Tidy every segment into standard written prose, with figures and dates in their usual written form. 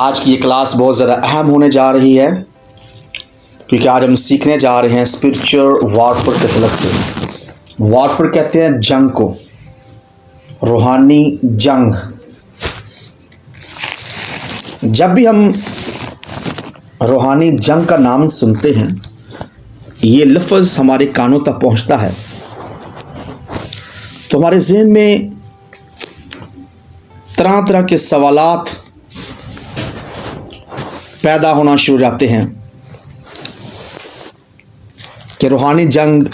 आज की ये क्लास बहुत ज़्यादा अहम होने जा रही है क्योंकि आज हम सीखने जा रहे हैं स्पिरिचुअल वॉरफेयर के तलक से। वॉरफेयर कहते हैं जंग को, रूहानी जंग। जब भी हम रूहानी जंग का नाम सुनते हैं, ये लफ्ज़ हमारे कानों तक पहुंचता है तो हमारे ज़हन में तरह तरह के सवालात पैदा होना शुरू हो जाते हैं कि रूहानी जंग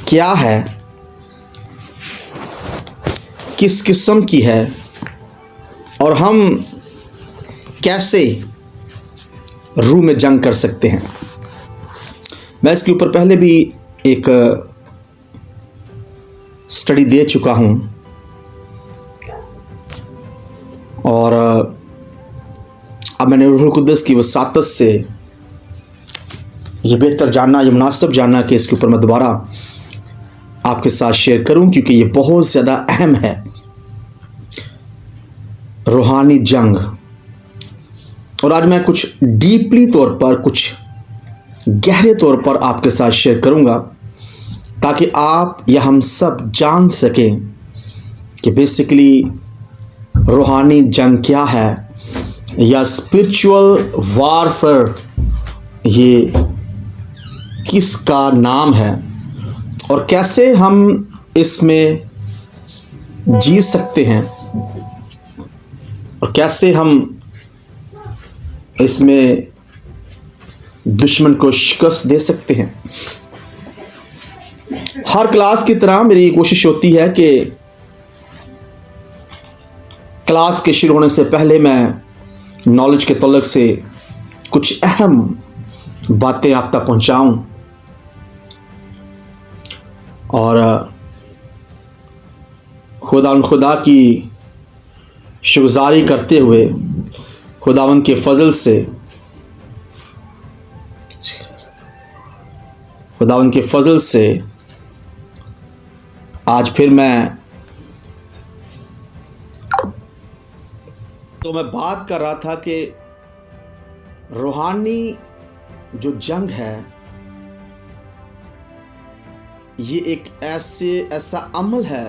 क्या है, किस किस्म की है और हम कैसे रूह में जंग कर सकते हैं। मैं इसके ऊपर पहले भी एक स्टडी दे चुका हूं और अब मैंने रूहुल कुद्दस की वसातत से ये बेहतर जानना, ये मुनासिब जानना कि इसके ऊपर मैं दोबारा आपके साथ शेयर करूं क्योंकि ये बहुत ज़्यादा अहम है। रूहानी जंग। और आज मैं कुछ डीपली तौर पर, कुछ गहरे तौर पर आपके साथ शेयर करूंगा ताकि आप या हम सब जान सकें कि बेसिकली रूहानी जंग क्या है या स्पिरिचुअल वॉरफेयर ये किसका नाम है और कैसे हम इसमें जी सकते हैं और कैसे हम इसमें दुश्मन को शिकस्त दे सकते हैं। हर क्लास की तरह मेरी कोशिश होती है कि क्लास के शुरू होने से पहले मैं नॉलेज के तलक से कुछ अहम बातें आप तक पहुंचाऊं और खुदा की शुक्रगुजारी करते हुए खुदावन के फजल से आज फिर मैं बात कर रहा था कि रूहानी जो जंग है ये एक ऐसा अमल है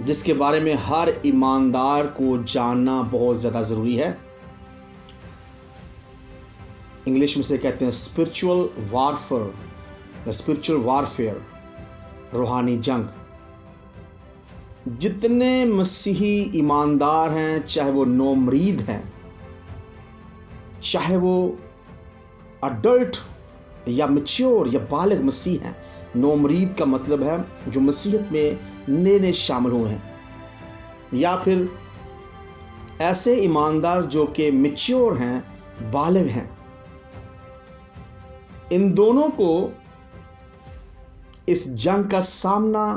जिसके बारे में हर ईमानदार को जानना बहुत ज़्यादा ज़रूरी है। इंग्लिश में से कहते हैं स्पिरिचुअल वॉरफेयर, रूहानी जंग। जितने मसीही ईमानदार हैं, चाहे वो नौमरीद हैं, चाहे वो अडल्ट या मैच्योर या बालिग मसीह हैं। नौमरीद का मतलब है जो मसीहत में नए शामिल हुए हैं, या फिर ऐसे ईमानदार जो कि मैच्योर हैं, बालिग हैं। इन दोनों को इस जंग का सामना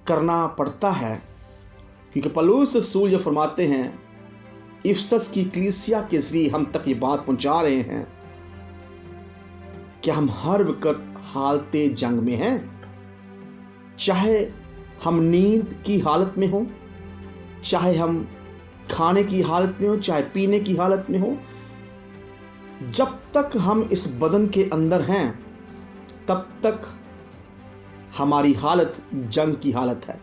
करना पड़ता है क्योंकि पौलुस रसूल जो फरमाते हैं, इफसस की कलीसिया के जरिए हम तक ये बात पहुंचा रहे हैं कि हम हर वक्त हालते जंग में हैं। चाहे हम नींद की हालत में हो, चाहे हम खाने की हालत में हो, चाहे पीने की हालत में हो, जब तक हम इस बदन के अंदर हैं तब तक हमारी हालत जंग की हालत है।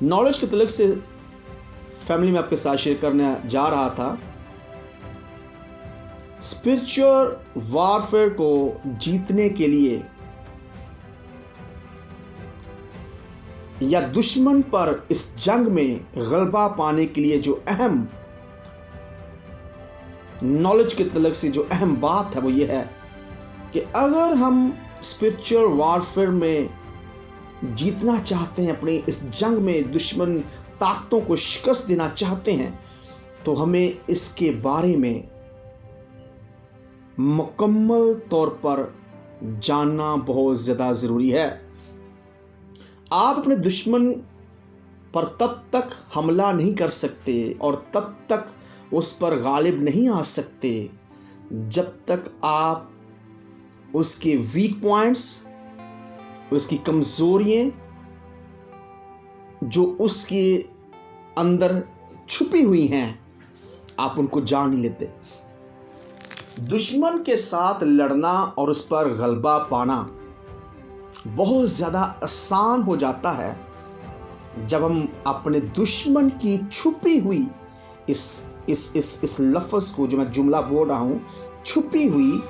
नॉलेज के तलक से फैमिली में आपके साथ शेयर करने जा रहा था। स्पिरिचुअल वॉरफेयर को जीतने के लिए या दुश्मन पर इस जंग में गलबा पाने के लिए जो अहम नॉलेज के तलक से जो अहम बात है वो ये है कि अगर हम स्पिरिचुअल वॉरफेयर में जीतना चाहते हैं, अपनी इस जंग में दुश्मन ताकतों को शिकस्त देना चाहते हैं, तो हमें इसके बारे में मुकम्मल तौर पर जानना बहुत ज़्यादा ज़रूरी है। आप अपने दुश्मन पर तब तक हमला नहीं कर सकते और तब तक उस पर गालिब नहीं आ सकते जब तक आप उसके वीक पॉइंट्स, उसकी कमज़ोरियाँ जो उसके अंदर छुपी हुई हैं, आप उनको जान नहीं लेते। दुश्मन के साथ लड़ना और उस पर गलबा पाना बहुत ज़्यादा आसान हो जाता है जब हम अपने दुश्मन की छुपी हुई इस लफ्ज़ को, जो मैं जुमला बोल रहा हूँ, छुपी हुई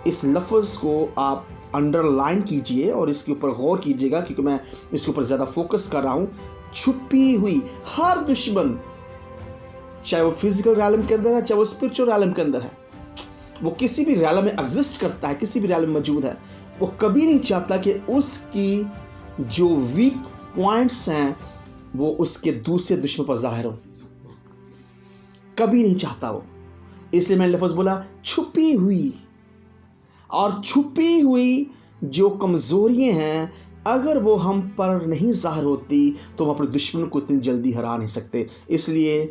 इस लफ्ज़ को आप अंडरलाइन कीजिए और इसके ऊपर गौर कीजिएगा, क्योंकि मैं इसके ऊपर ज़्यादा फोकस कर रहा हूँ। छुपी हुई हर दुश्मन, चाहे वो फिजिकल रैलम के अंदर है, चाहे वो स्पिरिचुअल रैलम के अंदर है, वो किसी भी रैलम में एग्जिस्ट करता है, किसी भी रैलम में मौजूद है, वो कभी नहीं चाहता कि उसकी जो वीक पॉइंट्स हैं वो उसके दूसरे दुश्मन पर जाहिर हो, कभी नहीं चाहता वो। इसलिए मैंने लफ्ज़ बोला छुपी हुई। और छुपी हुई जो कमज़ोरियाँ हैं, अगर वो हम पर नहीं ज़ाहिर होती तो हम अपने दुश्मन को इतनी जल्दी हरा नहीं सकते। इसलिए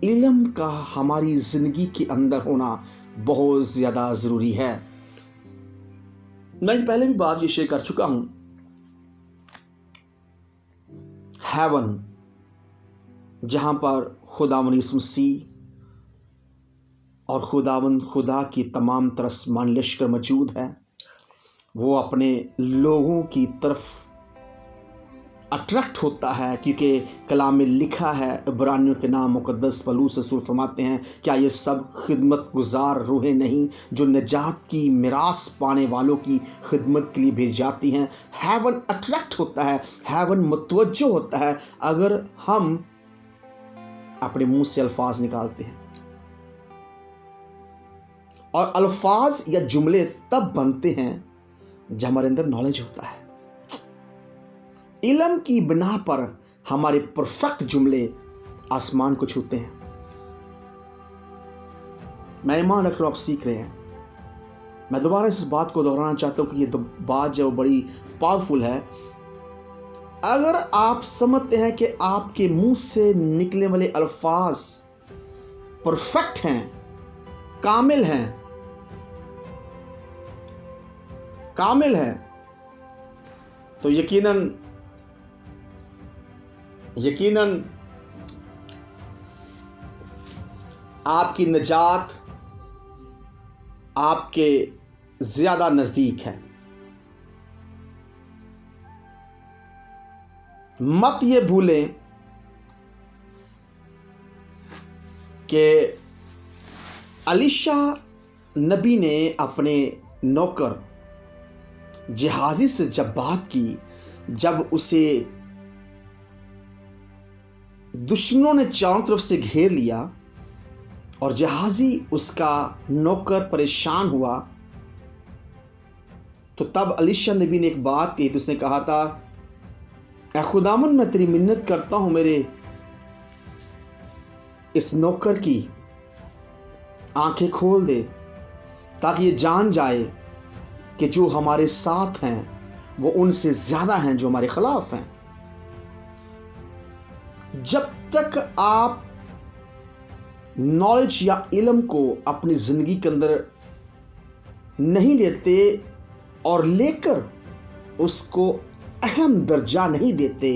इल्म का हमारी ज़िंदगी के अंदर होना बहुत ज़्यादा ज़रूरी है। मैं पहले भी बात ये शेयर कर चुका हूँ, हेवन, जहाँ पर खुदावंद यीशु मसीह और खुदा की तमाम तरह लश्कर मौजूद है, वो अपने लोगों की तरफ अट्रैक्ट होता है, क्योंकि कलाम में लिखा है, इब्रानियों के नाम मुक़द्दस पौलुस रसूल फरमाते हैं, क्या ये सब खिदमत गुजार रूहें नहीं जो निजात की मिरास पाने वालों की खिदमत के लिए भेज जाती हैं। हेवन अट्रैक्ट होता है, हेवन मुतवज्जो होता है अगर हम अपने मुंह से अल्फाज निकालते हैं। और अल्फाज या जुमले तब बनते हैं जब हमारे अंदर नॉलेज होता है। इल्म की बिना पर हमारे परफेक्ट जुमले आसमान को छूते हैं। मैं ईमान रख रहा हूं आप सीख रहे हैं। मैं दोबारा इस बात को दोहराना चाहता हूं कि ये बात जो बड़ी पावरफुल है। अगर आप समझते हैं कि आपके मुंह से निकलने वाले अल्फाज परफेक्ट हैं, कामिल हैं, तो यकीनन आपकी निजात आपके ज़्यादा नज़दीक है। मत ये भूलें कि एलीशा नबी ने अपने नौकर जिहाजी से जब बात की, जब उसे दुश्मनों ने चारों तरफ से घेर लिया और जिहाजी उसका नौकर परेशान हुआ, तो तब एलीशा नबी ने एक बात कही। तो उसने कहा था, ऐ खुदावन, मैं तेरी मिन्नत करता हूं, मेरे इस नौकर की आंखें खोल दे, ताकि ये जान जाए कि जो हमारे साथ हैं वो उनसे ज़्यादा हैं जो हमारे खिलाफ हैं। जब तक आप नॉलेज या इल्म को अपनी ज़िंदगी के अंदर नहीं लेते और लेकर उसको अहम दर्जा नहीं देते,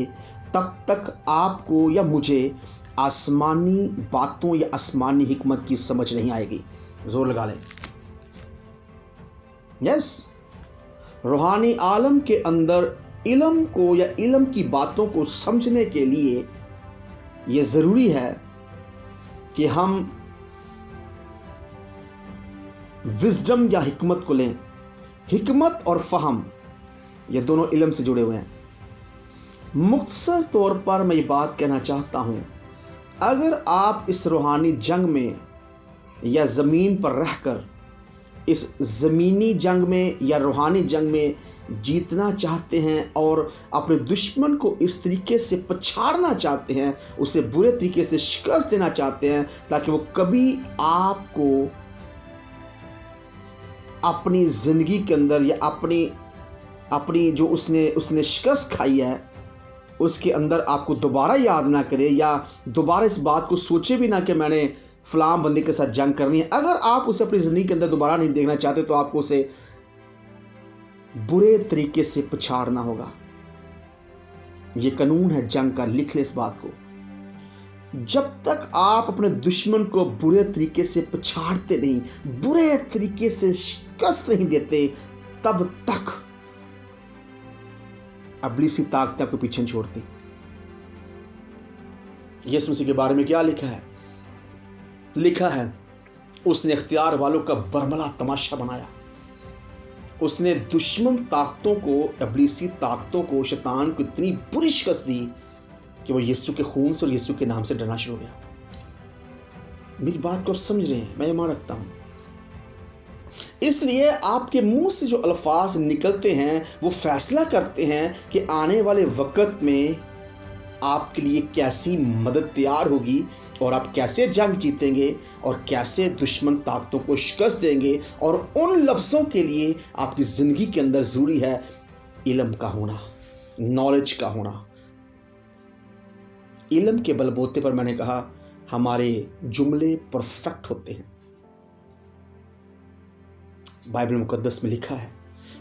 तब तक आपको या मुझे आसमानी बातों या आसमानी हिकमत की समझ नहीं आएगी। जोर लगा लें। यस, रूहानी आलम के अंदर इल्म को या इल्म की बातों को समझने के लिए ये ज़रूरी है कि हम विजडम या हिकमत को लें। हिकमत और फ़हम ये दोनों इल्म से जुड़े हुए हैं। मुख्तसर तौर पर मैं ये बात कहना चाहता हूँ, अगर आप इस रूहानी जंग में या ज़मीन पर रहकर इस ज़मीनी जंग में या रूहानी जंग में जीतना चाहते हैं और अपने दुश्मन को इस तरीके से पछाड़ना चाहते हैं, उसे बुरे तरीके से शिकस्त देना चाहते हैं, ताकि वो कभी आपको अपनी ज़िंदगी के अंदर या अपनी जो उसने शिकस्त खाई है उसके अंदर आपको दोबारा याद ना करे, या दोबारा इस बात को सोचे भी ना कि मैंने फ़लाँ बंदे के साथ जंग करनी है। अगर आप उसे अपनी ज़िंदगी के अंदर दोबारा नहीं देखना चाहते तो आपको उसे बुरे तरीके से पछाड़ना होगा। ये कानून है जंग का, लिख ले इस बात को। जब तक आप अपने दुश्मन को बुरे तरीके से पछाड़ते नहीं, बुरे तरीके से शिकस्त नहीं देते, तब तक इब्लीसी ताकतें आपको पीछे छोड़ती। यीशु मसीह के बारे में क्या लिखा है? लिखा है उसने इख्तियार वालों का बरमला तमाशा बनाया। उसने दुश्मन ताकतों को, इब्लीसी ताकतों को, शैतान को इतनी बुरी शिकस्त दी कि वो यीशु के खून से और यीशु के नाम से डरना शुरू हो गया। मेरी बात को आप समझ रहे हैं? मैं ईमान रखता हूं। इसलिए आपके मुंह से जो अल्फाज निकलते हैं वो फैसला करते हैं कि आने वाले वक्त में आपके लिए कैसी मदद तैयार होगी और आप कैसे जंग जीतेंगे और कैसे दुश्मन ताकतों को शिकस्त देंगे। और उन लफ्ज़ों के लिए आपकी ज़िंदगी के अंदर ज़रूरी है इल्म का होना, नॉलेज का होना। इल्म के बलबूते पर मैंने कहा हमारे जुमले परफेक्ट होते हैं। बाइबल मुकद्दस में लिखा है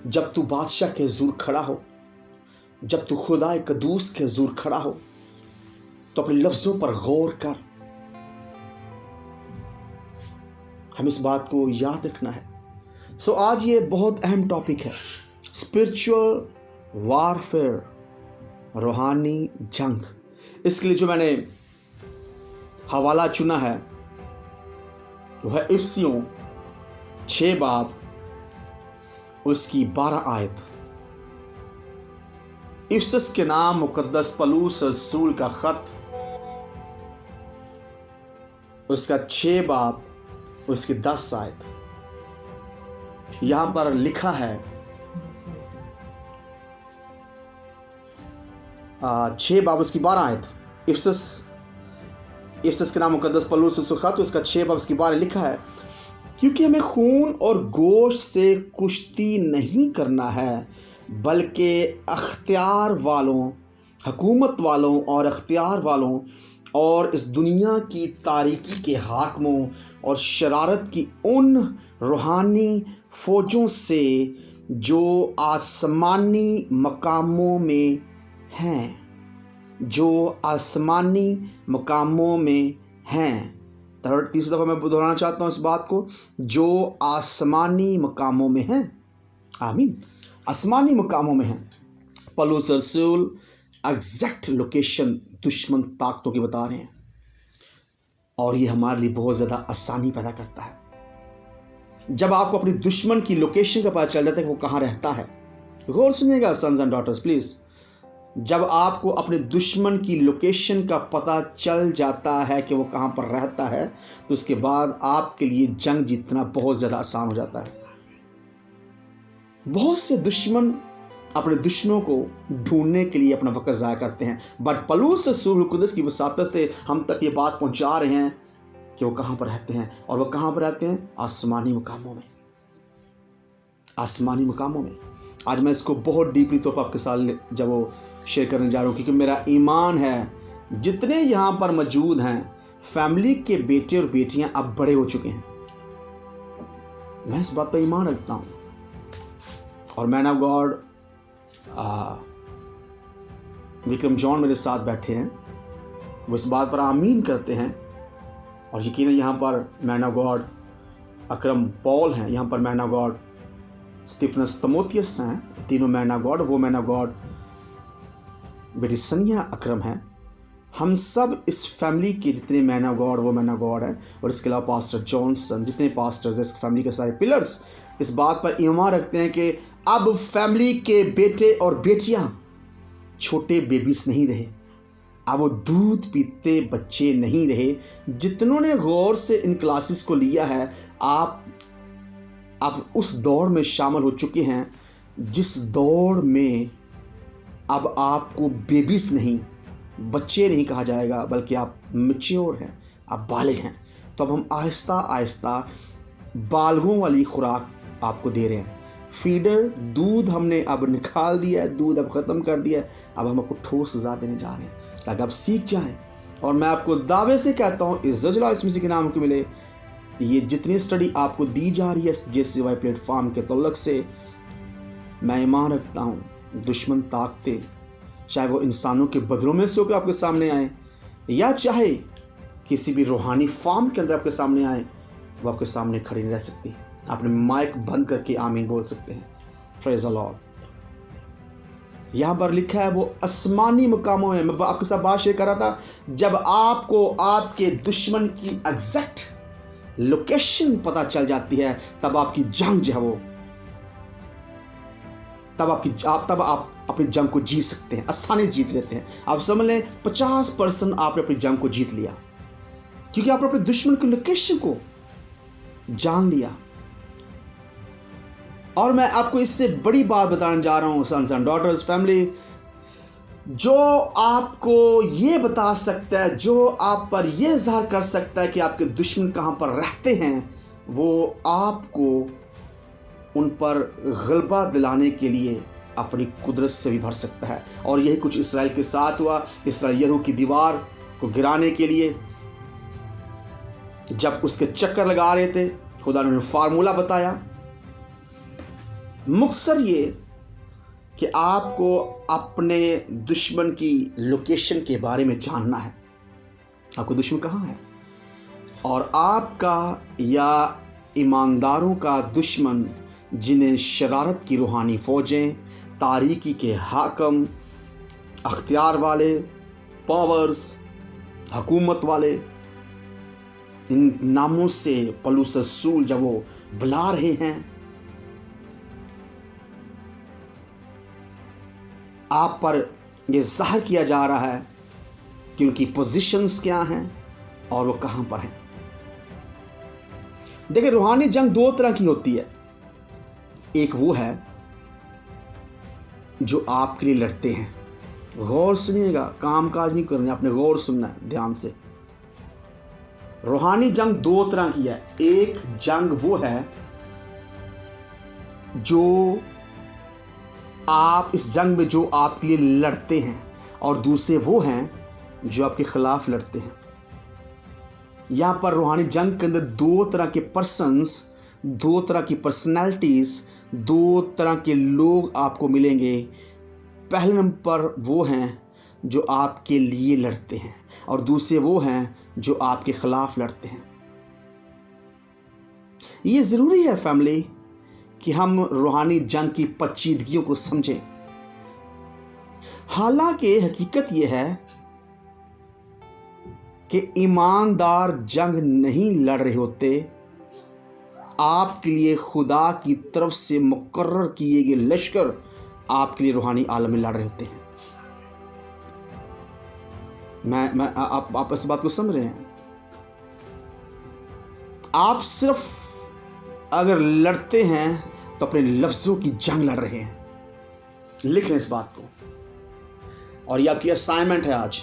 जब तू बादशाह के हुजूर खड़ा हो, जब तू खुदाए कदूस के हुजूर खड़ा हो, तो अपने लफ्ज़ों पर गौर कर। हम इस बात को याद रखना है। सो आज ये बहुत अहम टॉपिक है, स्पिरिचुअल वारफेयर, रूहानी जंग। इसके लिए जो मैंने हवाला चुना है वह है इफिसियों 6 बाब उसकी 12 आयत। इफिसस के नाम मुकद्दस पौलुस रसूल का खत, उसका 6 बाब उसकी 10 आयत। यहां पर लिखा है 6 बाब उसकी 12 आयत। इफिसस के नाम मुकद्दस पौलुस रसूल का खत, उसका 6 बाब उसकी 12 लिखा है क्योंकि हमें खून और गोश्त से कुश्ती नहीं करना है, बल्कि अख्तियार वालों, हुकूमत वालों और अख्तियार वालों और इस दुनिया की तारीकी के हाकिमों और शरारत की उन रूहानी फ़ौजों से जो आसमानी मकामों में हैं, जो आसमानी मकामों में हैं। तीसरी दफ़ा मैं दोहराना चाहता हूँ इस बात को, जो आसमानी मकामों में हैं। आमीन। आसमानी मकामों में हैं। पौलुस रसूल एग्जैक्ट लोकेशन दुश्मन ताकतों की बता रहे हैं और ये हमारे लिए बहुत ज़्यादा आसानी पैदा करता है जब आपको अपनी दुश्मन की लोकेशन का पता चल जाता है कि वो कहाँ रहता है। गौर सुनिएगा सन्स एंड डॉटर्स प्लीज़, जब आपको अपने दुश्मन की लोकेशन का पता चल जाता है कि वो कहाँ पर रहता है, तो उसके बाद आपके लिए जंग जीतना बहुत ज़्यादा आसान हो जाता है। बहुत से दुश्मन अपने दुश्मनों को ढूंढने के लिए अपना वक्त ज़ाया करते हैं, बट पौलुस रसूल कुदस की वसातत से हम तक ये बात पहुंचा रहे हैं कि वो कहाँ पर रहते हैं। और वो कहाँ पर रहते हैं? आसमानी मकामों में। आसमानी मकामों में। आज मैं इसको बहुत डीपली तौर पर आपके साथ जब वो शेयर करने जा रहा हूँ, क्योंकि मेरा ईमान है जितने यहाँ पर मौजूद हैं फैमिली के बेटे और बेटियाँ अब बड़े हो चुके हैं। मैं इस बात पर ईमान रखता हूँ और man of God Vikram John मेरे साथ बैठे हैं, वो इस बात पर आमीन करते हैं। और यकीन है यहाँ पर man of God Akram Paul हैं, यहाँ पर man of God Stephens Timothy हैं, तीनों मैन ऑफ गॉड। वो मैन ऑफ गॉड बेटी सनिया अकरम हैं। हम सब इस फैमिली के जितने मैन ऑफ गॉड, वो मैन ऑफ गॉड हैं, और इसके अलावा पास्टर जॉनसन, जितने पास्टर्स इस फैमिली के सारे पिलर्स इस बात पर ईमान रखते हैं कि अब फैमिली के बेटे और बेटियां छोटे बेबीज नहीं रहे, अब वो दूध पीते बच्चे नहीं रहे। जितनों ने गौर से इन क्लासेस को लिया है, आप उस दौर में शामिल हो चुके हैं जिस दौर में अब आपको बेबीज नहीं, बच्चे नहीं कहा जाएगा, बल्कि आप मैच्योर हैं, आप बालिग हैं। तो अब हम आहिस्ता आहिस्ता बालगों वाली खुराक आपको दे रहे हैं। फीडर दूध हमने अब निकाल दिया है, दूध अब ख़त्म कर दिया है, अब हम आपको ठोस सज़ा देने जा रहे हैं ताकि आप सीख जाएं। और मैं आपको दावे से कहता हूँ इज़्ज़त के नाम को मिले, ये जितनी स्टडी आपको दी जा रही है JCY प्लेटफॉर्म के तल्लक से, मैं ईमान रखता हूँ दुश्मन ताकतें, चाहे वो इंसानों के बदलों में से होकर आपके सामने आए या चाहे किसी भी रूहानी फॉर्म के अंदर आपके सामने आए, वो आपके सामने खड़ी नहीं रह सकती। आपने माइक बंद करके आमीन बोल सकते हैं। Praise the Lord. यहाँ पर लिखा है वो आसमानी मुकामों में, मैं आपके साथ बात शेयर कर रहा था, जब आपको आपके दुश्मन की एग्जैक्ट लोकेशन पता चल जाती है, तब आपकी जंग जो है वो तब आप अपनी जंग को जीत सकते हैं, आसानी जीत लेते हैं। आप समझ लें 50% आपने अपनी जंग को जीत लिया, क्योंकि आपने अपने दुश्मन की लोकेशन को जान लिया। और मैं आपको इससे बड़ी बात बताने जा रहा हूं सन्स एंड डॉटर्स फैमिली, जो आपको ये बता सकता है, जो आप पर यह इज़हार कर सकता है कि आपके दुश्मन कहां पर रहते हैं, वो आपको उन पर गलबा दिलाने के लिए अपनी कुदरत से भी भर सकता है। और यही कुछ इसराइल के साथ हुआ। इसराइल यरीहो की दीवार को गिराने के लिए जब उसके चक्कर लगा रहे थे, खुदा ने उन्हें फार्मूला बताया। मुख्तसर ये कि आपको अपने दुश्मन की लोकेशन के बारे में जानना है, आपका दुश्मन कहाँ है, और आपका या ईमानदारों का दुश्मन, जिन्हें शरारत की रूहानी फौजें, तारीकी के हाकम, अख्तियार वाले, पावर्स, हुकूमत वाले, इन नामों से पौलुस रसूल जब वो बुला रहे हैं, आप पर यह ज़ाहिर किया जा रहा है कि उनकी पोजीशंस क्या हैं और वो कहां पर हैं। देखिए, रूहानी जंग दो तरह की होती है। एक वो है जो आपके लिए लड़ते हैं। गौर सुनिएगा, काम काज नहीं करना, आपने गौर सुनना है ध्यान से। रूहानी जंग दो तरह की है। एक जंग वो है जो आप इस जंग में जो आपके लिए लड़ते हैं, और दूसरे वो हैं जो आपके खिलाफ लड़ते हैं। यहां पर रूहानी जंग के अंदर दो तरह के पर्सन्स, दो तरह की पर्सनैलिटीज, दो तरह के लोग आपको मिलेंगे। पहले नंबर पर वो हैं जो आपके लिए लड़ते हैं, और दूसरे वो हैं जो आपके खिलाफ लड़ते हैं। ये ज़रूरी है फैमिली कि हम रूहानी जंग की पेचीदगियों को समझें। हालांकि हकीकत यह है कि ईमानदार जंग नहीं लड़ रहे होते, आपके लिए खुदा की तरफ से मुकर्रर किए गए लश्कर आपके लिए रूहानी आलम में लड़ रहे होते हैं। आप इस बात को समझ रहे हैं? आप सिर्फ अगर लड़ते हैं तो अपने लफ्ज़ों की जंग लड़ रहे हैं। लिख लें इस बात को, और ये आपकी असाइनमेंट है। आज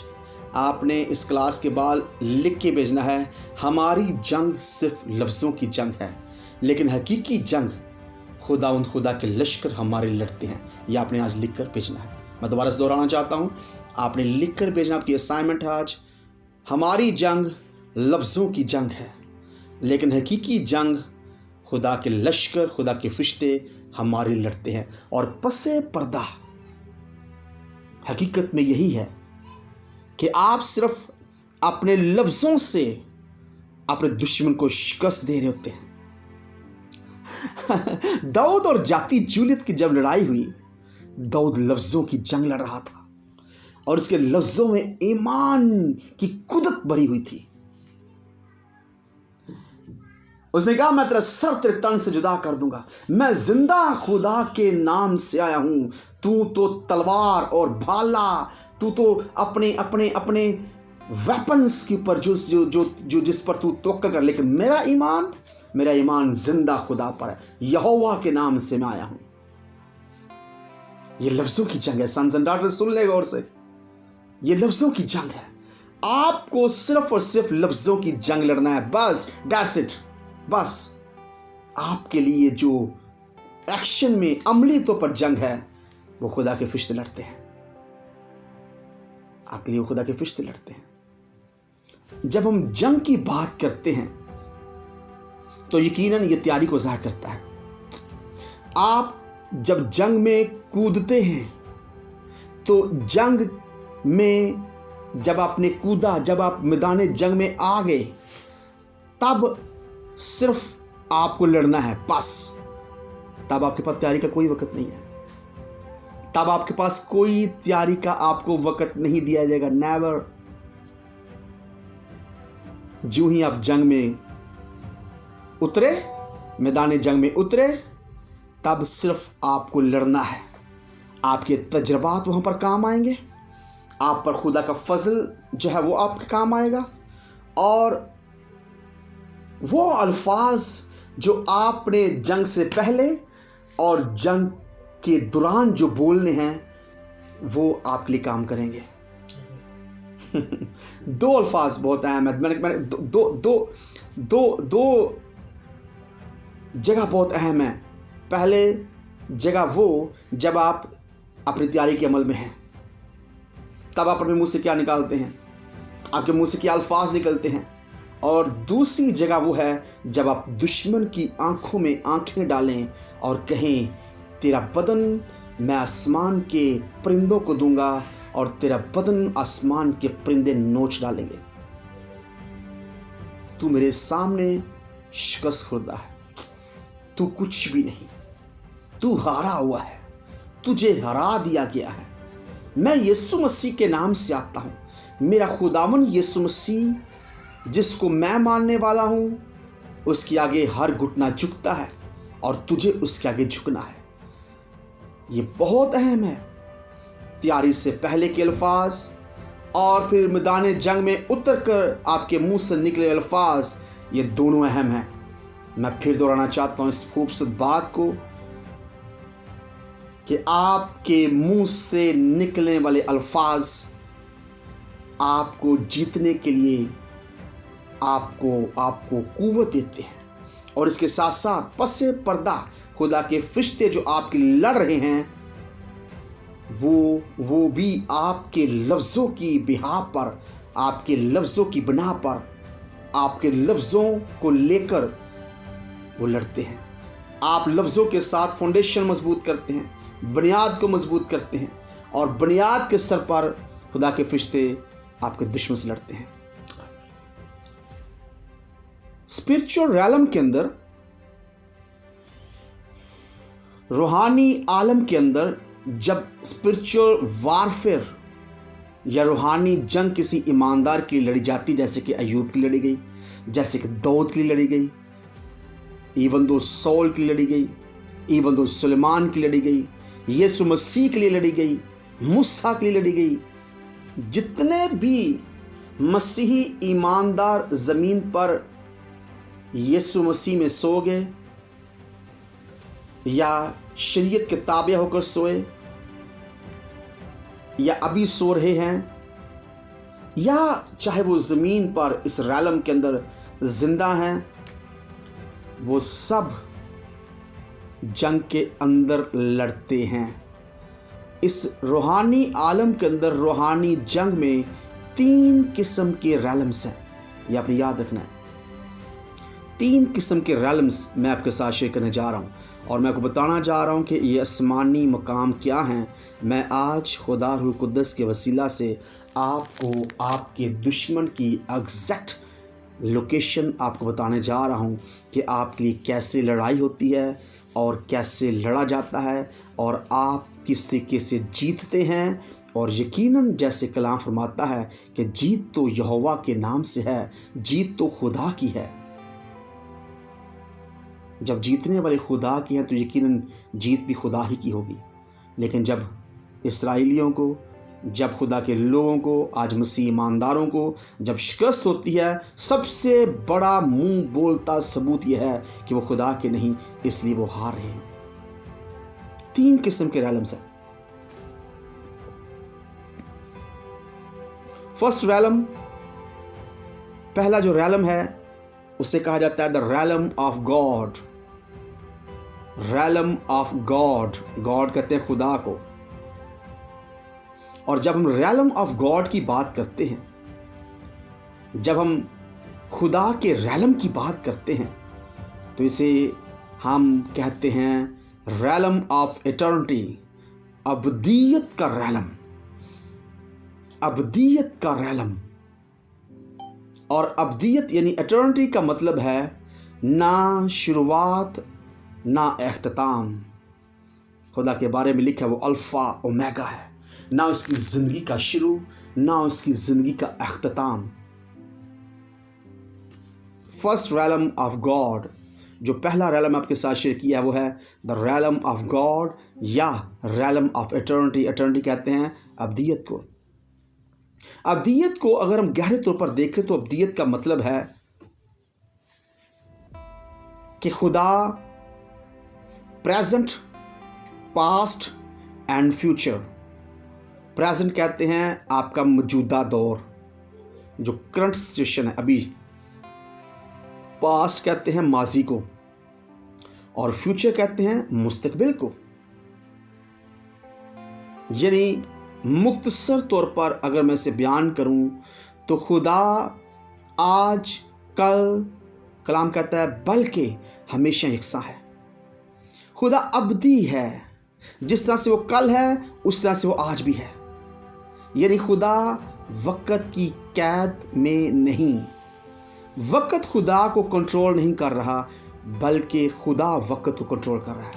आपने इस क्लास के बाद लिख के भेजना है, हमारी जंग सिर्फ लफ्ज़ों की जंग है, लेकिन हकीकी जंग खुदा के लश्कर हमारे लड़ते हैं। ये आपने आज लिख कर भेजना है। मैं दोबारा से दोहराना चाहता हूँ, आपने लिख कर भेजना। आपकी असाइनमेंट है आज, हमारी जंग लफ्ज़ों की जंग है, लेकिन हकीकी जंग खुदा के लश्कर, खुदा के फरिश्ते हमारे लड़ते हैं। और पसे पर्दा हकीकत में यही है कि आप सिर्फ अपने लफ्ज़ों से अपने दुश्मन को शिकस्त दे रहे होते हैं। दाऊद और जाती जूलियत की जब लड़ाई हुई, दाऊद लफ्ज़ों की जंग लड़ रहा था, और उसके लफ्ज़ों में ईमान की कुदरत भरी हुई थी। उसने कहा, मैं तेरा सर तेरे तन से जुदा कर दूंगा, मैं जिंदा खुदा के नाम से आया हूं। तू तो तलवार और भाला, तू तो अपने अपने अपने वेपन्स के ऊपर जिस पर तू तवक्कुल कर, लेकिन मेरा ईमान जिंदा खुदा पर है। यहोवा के नाम से मैं आया हूं। ये लफ्जों की जंग है। सन्स एंड डॉटर्स, सुन ले गौर से, ये लफ्जों की जंग है। आपको सिर्फ और सिर्फ लफ्जों की जंग लड़ना है, बस, दैट्स इट। बस आपके लिए जो एक्शन में अमली तौर पर जंग है, वो खुदा के फरिश्ते लड़ते हैं। आपके लिए खुदा के फरिश्ते लड़ते हैं। जब हम जंग की बात करते हैं तो यकीनन ये तैयारी को ज़ाहिर करता है। आप जब जंग में कूदते हैं तो जंग में जब आपने कूदा, जब आप मैदान जंग में आ गए, तब सिर्फ आपको लड़ना है बस। तब आपके पास तैयारी का कोई वक्त नहीं है। तब आपके पास कोई तैयारी का आपको वक्त नहीं दिया जाएगा, नेवर। जो ही आप जंग में उतरे, मैदान जंग में उतरे, तब सिर्फ आपको लड़ना है। आपके तजर्बात वहां पर काम आएंगे, आप पर खुदा का फजल जो है वो आपके काम आएगा, और वो अल्फाज जो आपने जंग से पहले और जंग के दौरान जो बोलने हैं वो आपके लिए काम करेंगे। दो अल्फाज बहुत अहम है। मैंने दो जगह बहुत अहम है। पहले जगह वो जब आप अपनी तैयारी के अमल में हैं, तब आप अपने मुंह से क्या निकालते हैं, आपके मुंह से क्या अल्फाज निकलते हैं। और दूसरी जगह वो है जब आप दुश्मन की आंखों में आंखें डालें और कहें, तेरा बदन मैं आसमान के परिंदों को दूंगा और तेरा बदन आसमान के परिंदे नोच डालेंगे। तू मेरे सामने शिकस्त खुर्दा है, तू कुछ भी नहीं, तू हारा हुआ है, तुझे हरा दिया गया है। मैं यीशु मसीह के नाम से आता हूँ। मेरा खुदावन यीशु मसीह जिसको मैं मानने वाला हूँ, उसके आगे हर घुटना झुकता है और तुझे उसके आगे झुकना है। ये बहुत अहम है। तैयारी से पहले के अल्फाज और फिर मैदान जंग में उतर कर आपके मुंह से निकले अल्फाज, ये दोनों अहम हैं। मैं फिर दोहराना चाहता हूँ इस खूबसूरत बात को कि आपके मुंह से निकलने वाले अल्फाज आपको जीतने के लिए आपको कुव्वत देते हैं। और इसके साथ साथ पसे पर्दा खुदा के फरिश्ते जो आपके लिए लड़ रहे हैं, वो भी आपके लफ्ज़ों की बिहा पर, आपके लफ्ज़ों की बिना पर, आपके लफ्ज़ों को लेकर वो लड़ते हैं। आप लफ्ज़ों के साथ फाउंडेशन मजबूत करते हैं, बुनियाद को मजबूत करते हैं, और बुनियाद के सर पर खुदा के फरिश्ते आपके दुश्मन से लड़ते हैं। स्पिरिचुअल रैलम के अंदर, रूहानी आलम के अंदर, जब स्पिरिचुअल वारफेयर या रूहानी जंग किसी ईमानदार के लिए लड़ी जाती, जैसे कि अयूब की लड़ी गई, जैसे कि दाऊद की लड़ी गई, इवन दो सौल की लड़ी गई, इवन दो सुलेमान की लड़ी गई, यीशु मसीह के लिए लड़ी गई, मूसा के लिए लड़ी गई, जितने भी मसीही ईमानदार ज़मीन पर यीशु मसीह में सो गए या शरीयत के ताबे होकर सोए या अभी सो रहे हैं, या चाहे वो ज़मीन पर इस रैलम के अंदर जिंदा हैं, वो सब जंग के अंदर लड़ते हैं। इस रूहानी आलम के अंदर, रूहानी जंग में 3 किस्म के रैलम्स हैं। ये आपने याद रखना है। 3 किस्म के रैलम्स मैं आपके साथ शेयर करने जा रहा हूँ, और मैं आपको बताना जा रहा हूँ कि ये आसमानी मकाम क्या हैं। मैं आज खुदा रूह कुद्दस के वसीला से आपको आपके दुश्मन की एग्जैक्ट लोकेशन आपको बताने जा रहा हूँ कि आपके लिए कैसे लड़ाई होती है और कैसे लड़ा जाता है, और आप किस तरीके से जीतते हैं। और यकीनन जैसे कलाम फरमाता है कि जीत तो यहोवा के नाम से है, जीत तो खुदा की है। जब जीतने वाले खुदा की हैं तो यकीनन जीत भी खुदा ही की होगी। लेकिन जब इस्राएलियों को, जब खुदा के लोगों को, आज मसीह ईमानदारों को जब शिकस्त होती है, सबसे बड़ा मुंह बोलता सबूत यह है कि वो खुदा के नहीं, इसलिए वो हार रहे हैं। 3 किस्म के रैलम्स हैं। फर्स्ट रैलम, पहला जो रैलम है उसे कहा जाता है the realm of God. Realm of God, God कहते हैं खुदा को। और जब हम रैलम ऑफ गॉड की बात करते हैं, जब हम खुदा के रैलम की बात करते हैं, तो इसे हम कहते हैं रैलम ऑफ एटर्निटी, अबदियत का रैलम। अब्दियत का रैलम। और अब्दियत यानी एटर्निटी का मतलब है ना शुरुआत ना अख्ताम। खुदा के बारे में लिखा है वो अल्फ़ा ओमेगा है, ना उसकी ज़िंदगी का शुरू ना उसकी ज़िंदगी का अख्ताम। फर्स्ट रैलम ऑफ गॉड, जो पहला रैलम आपके साथ शेयर किया है वो है द रैलम ऑफ गॉड या रैलम ऑफ एटर्निटी। एटर्निटी कहते हैं अब्दियत को। अब्दियत को अगर हम गहरे तौर पर देखें तो अब्दियत का मतलब है कि खुदा present, past and future. Present कहते हैं आपका मौजूदा दौर, जो करंट सिचुएशन है अभी। पास्ट कहते हैं माजी को, और फ्यूचर कहते हैं मुस्तकबिल को। यानी मुख्तसर तौर पर अगर मैं इसे बयान करूं तो खुदा आज, कल, कलाम कहता है बल्कि हमेशा यकसा है। खुदा अब्दी है, जिस तरह से वो कल है उस तरह से वो आज भी है। यानी खुदा वक़्त की कैद में नहीं, वक़्त खुदा को कंट्रोल नहीं कर रहा, बल्कि खुदा वक़्त को कंट्रोल कर रहा है।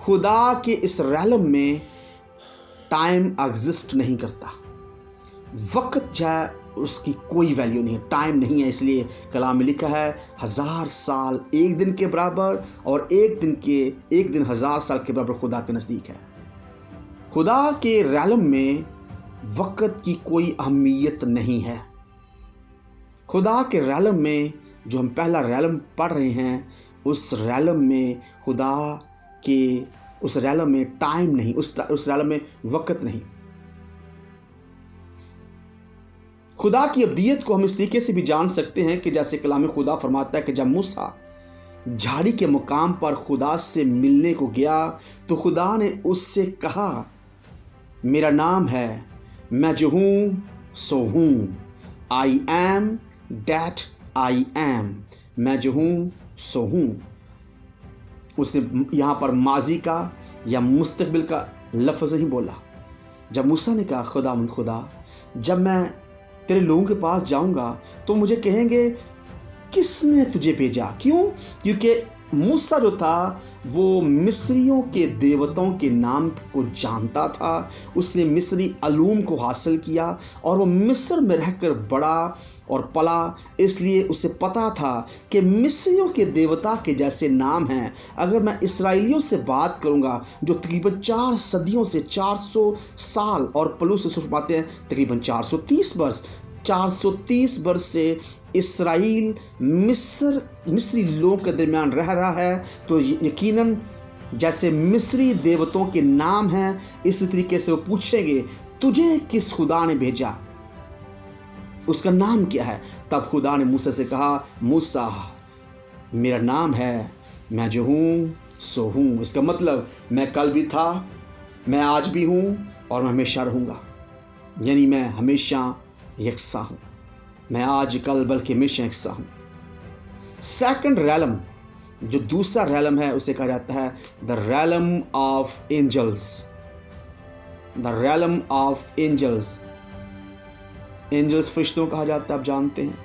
खुदा के इस रैलम में टाइम एग्जिस्ट नहीं करता। वक़्त जाए उसकी कोई वैल्यू नहीं है, टाइम नहीं है। इसलिए कलाम में लिखा है 1000 साल एक दिन के बराबर और एक दिन 1000 साल के बराबर खुदा के नज़दीक है। खुदा के रैलम में वक़्त की कोई अहमियत नहीं है। खुदा के रैलम में जो हम पहला रैलम पढ़ रहे हैं, उस रैलम में खुदा के उस रैलम में टाइम नहीं, उस रैलम में वक़्त नहीं। खुदा की अब्दियत को हम इस तरीके से भी जान सकते हैं कि जैसे कलाम खुदा फरमाता है कि जब मूसा झाड़ी के मुकाम पर खुदा से मिलने को गया तो खुदा ने उससे कहा, मेरा नाम है, मैं जो हूँ सो हूँ, I am that I am, मैं जो हूँ सो हूँ। उसने यहाँ पर माजी का या मुस्तकबिल का लफ्ज़ नहीं बोला। जब मूसा ने कहा, खुदा जब मैं तेरे लोगों के पास जाऊंगा तो मुझे कहेंगे किसने तुझे भेजा? क्यों? क्योंकि मूसा जो था वो मिस्रियों के देवताओं के नाम को जानता था। उसने मिस्री अलूम को हासिल किया और वो मिस्र में रहकर बड़ा और पला, इसलिए उसे पता था कि मिस्रियों के देवता के जैसे नाम हैं। अगर मैं इसराइलियों से बात करूंगा जो तकरीबन 4 सदियों से 400 साल और पलू से सुन पाते हैं तकरीबन 430 वर्ष से इसराइल मिस्री लोगों के दरमियान रह रहा है, तो यकीनन जैसे मिस्री देवताओं के नाम हैं इसी तरीके से वो पूछेंगे तुझे किस खुदा ने भेजा, उसका नाम क्या है? तब खुदा ने मूसा से कहा, मूसा मेरा नाम है, मैं जो हूँ सो हूँ। इसका मतलब मैं कल भी था, मैं आज भी हूँ और मैं हमेशा रहूँगा। यानी मैं हमेशा यकसा हूँ, मैं आज कल बल्कि हमेशा यकसा हूँ। सेकंड रैलम, जो दूसरा रैलम है, उसे कहा जाता है the realm of angels. The realm of angels, angels फरिश्तों कहा जाता है, आप जानते हैं।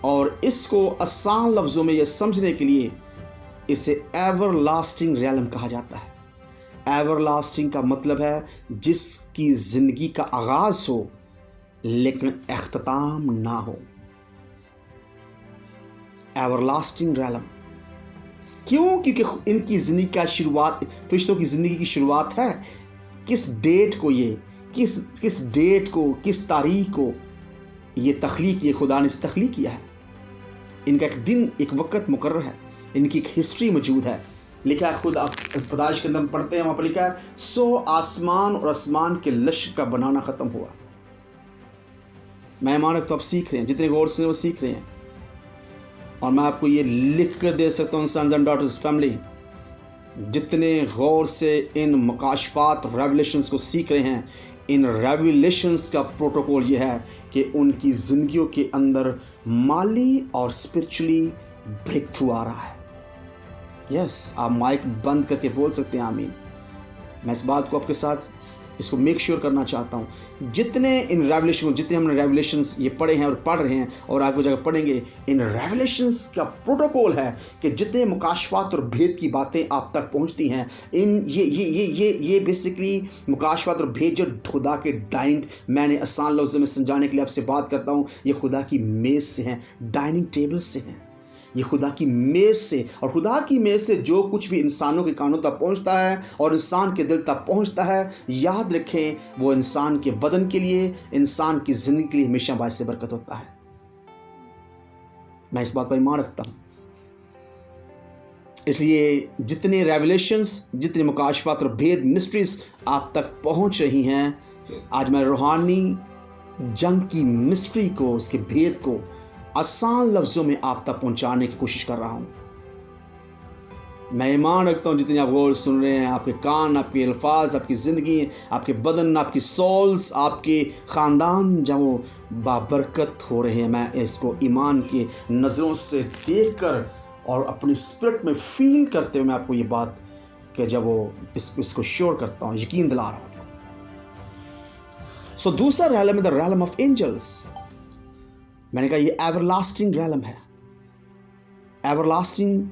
और इसको आसान लफ्ज़ों में यह समझने के लिए इसे एवरलास्टिंग रैलम कहा जाता है। एवरलास्टिंग का मतलब है जिसकी ज़िंदगी का आगाज़ हो लेकिन अख्ताम ना हो। एवरलास्टिंग रैलम क्यों? क्योंकि इनकी ज़िंदगी का शुरुआत, फरिश्तों की ज़िंदगी की शुरुआत है किस डेट को, ये किस डेट को, किस तारीख को ये तख्लीक, ये खुदा ने तख्लीक किया है। इनका एक दिन, एक वक़्त मुकर्रर है, इनकी एक हिस्ट्री मौजूद है। लिखा है, खुद आप पैदाइश के अंदर पढ़ते हैं, वहाँ पर लिखा है 100 आसमान और आसमान के लश्कर का बनाना ख़त्म हुआ। मैं मानक तो आप सीख रहे हैं, जितने गौर से वो सीख रहे हैं। और मैं आपको ये लिख कर दे सकता हूँ, सन्स एंड डॉटर्स फैमिली, जितने गौर से इन मकाशफात रेवलेशंस को सीख रहे हैं, इन रेवलेशंस का प्रोटोकॉल ये है कि उनकी ज़िंदगियों के अंदर माली और स्पिरिचुअली ब्रेक थ्रू आ रहा है। यस, आप माइक बंद करके बोल सकते हैं आमीन। मैं इस बात को आपके साथ इसको मेक श्योर करना चाहता हूँ। जितने इन रेवलेशन, जितने हमने रेवलेशंस ये पढ़े हैं और पढ़ रहे हैं और आगे जगह पढ़ेंगे, इन रेवलेशंस का प्रोटोकॉल है कि जितने मुकाशफात और भेद की बातें आप तक पहुँचती हैं, इन ये बेसिकली मुकाशफात और भेद जो खुदा के डाइनिंग, मैंने आसान लफ्ज़ों में समझाने के लिए आपसे बात करता हूँ, ये खुदा की मेज़ से हैं, डाइनिंग टेबल से हैं, ये खुदा की मेज़ से। और खुदा की मेज़ से जो कुछ भी इंसानों के कानों तक पहुंचता है और इंसान के दिल तक पहुंचता है, याद रखें वो इंसान के बदन के लिए, इंसान की ज़िंदगी के लिए हमेशा बायस बरकत होता है। मैं इस बात पर ईमान रखता हूँ। इसलिए जितने रेवलेशंस, जितने मुकाशफात और भेद, मिस्ट्रीज आप तक पहुंच रही हैं, आज मैं रूहानी जंग की मिस्ट्री को, उसके भेद को आसान लफ्ज़ों में आप तक पहुंचाने की कोशिश कर रहा हूं। मैं ईमान रखता हूं जितने आप गौर सुन रहे हैं, आपके कान, आपके अल्फाज, आपकी ज़िंदगी, आपके बदन, आपकी सोल्स, आपके ख़ानदान जब वो बाबरकत हो रहे हैं, मैं इसको ईमान की नज़रों से देखकर और अपनी स्पिरिट में फील करते हुए मैं आपको ये बात कि जब वो इसको श्योर करता हूँ, यकीन दिला रहा हूँ। सो दूसरा रैलम है द रैलम ऑफ एंजल्स। मैंने कहा ये एवरलास्टिंग रैलम है। एवरलास्टिंग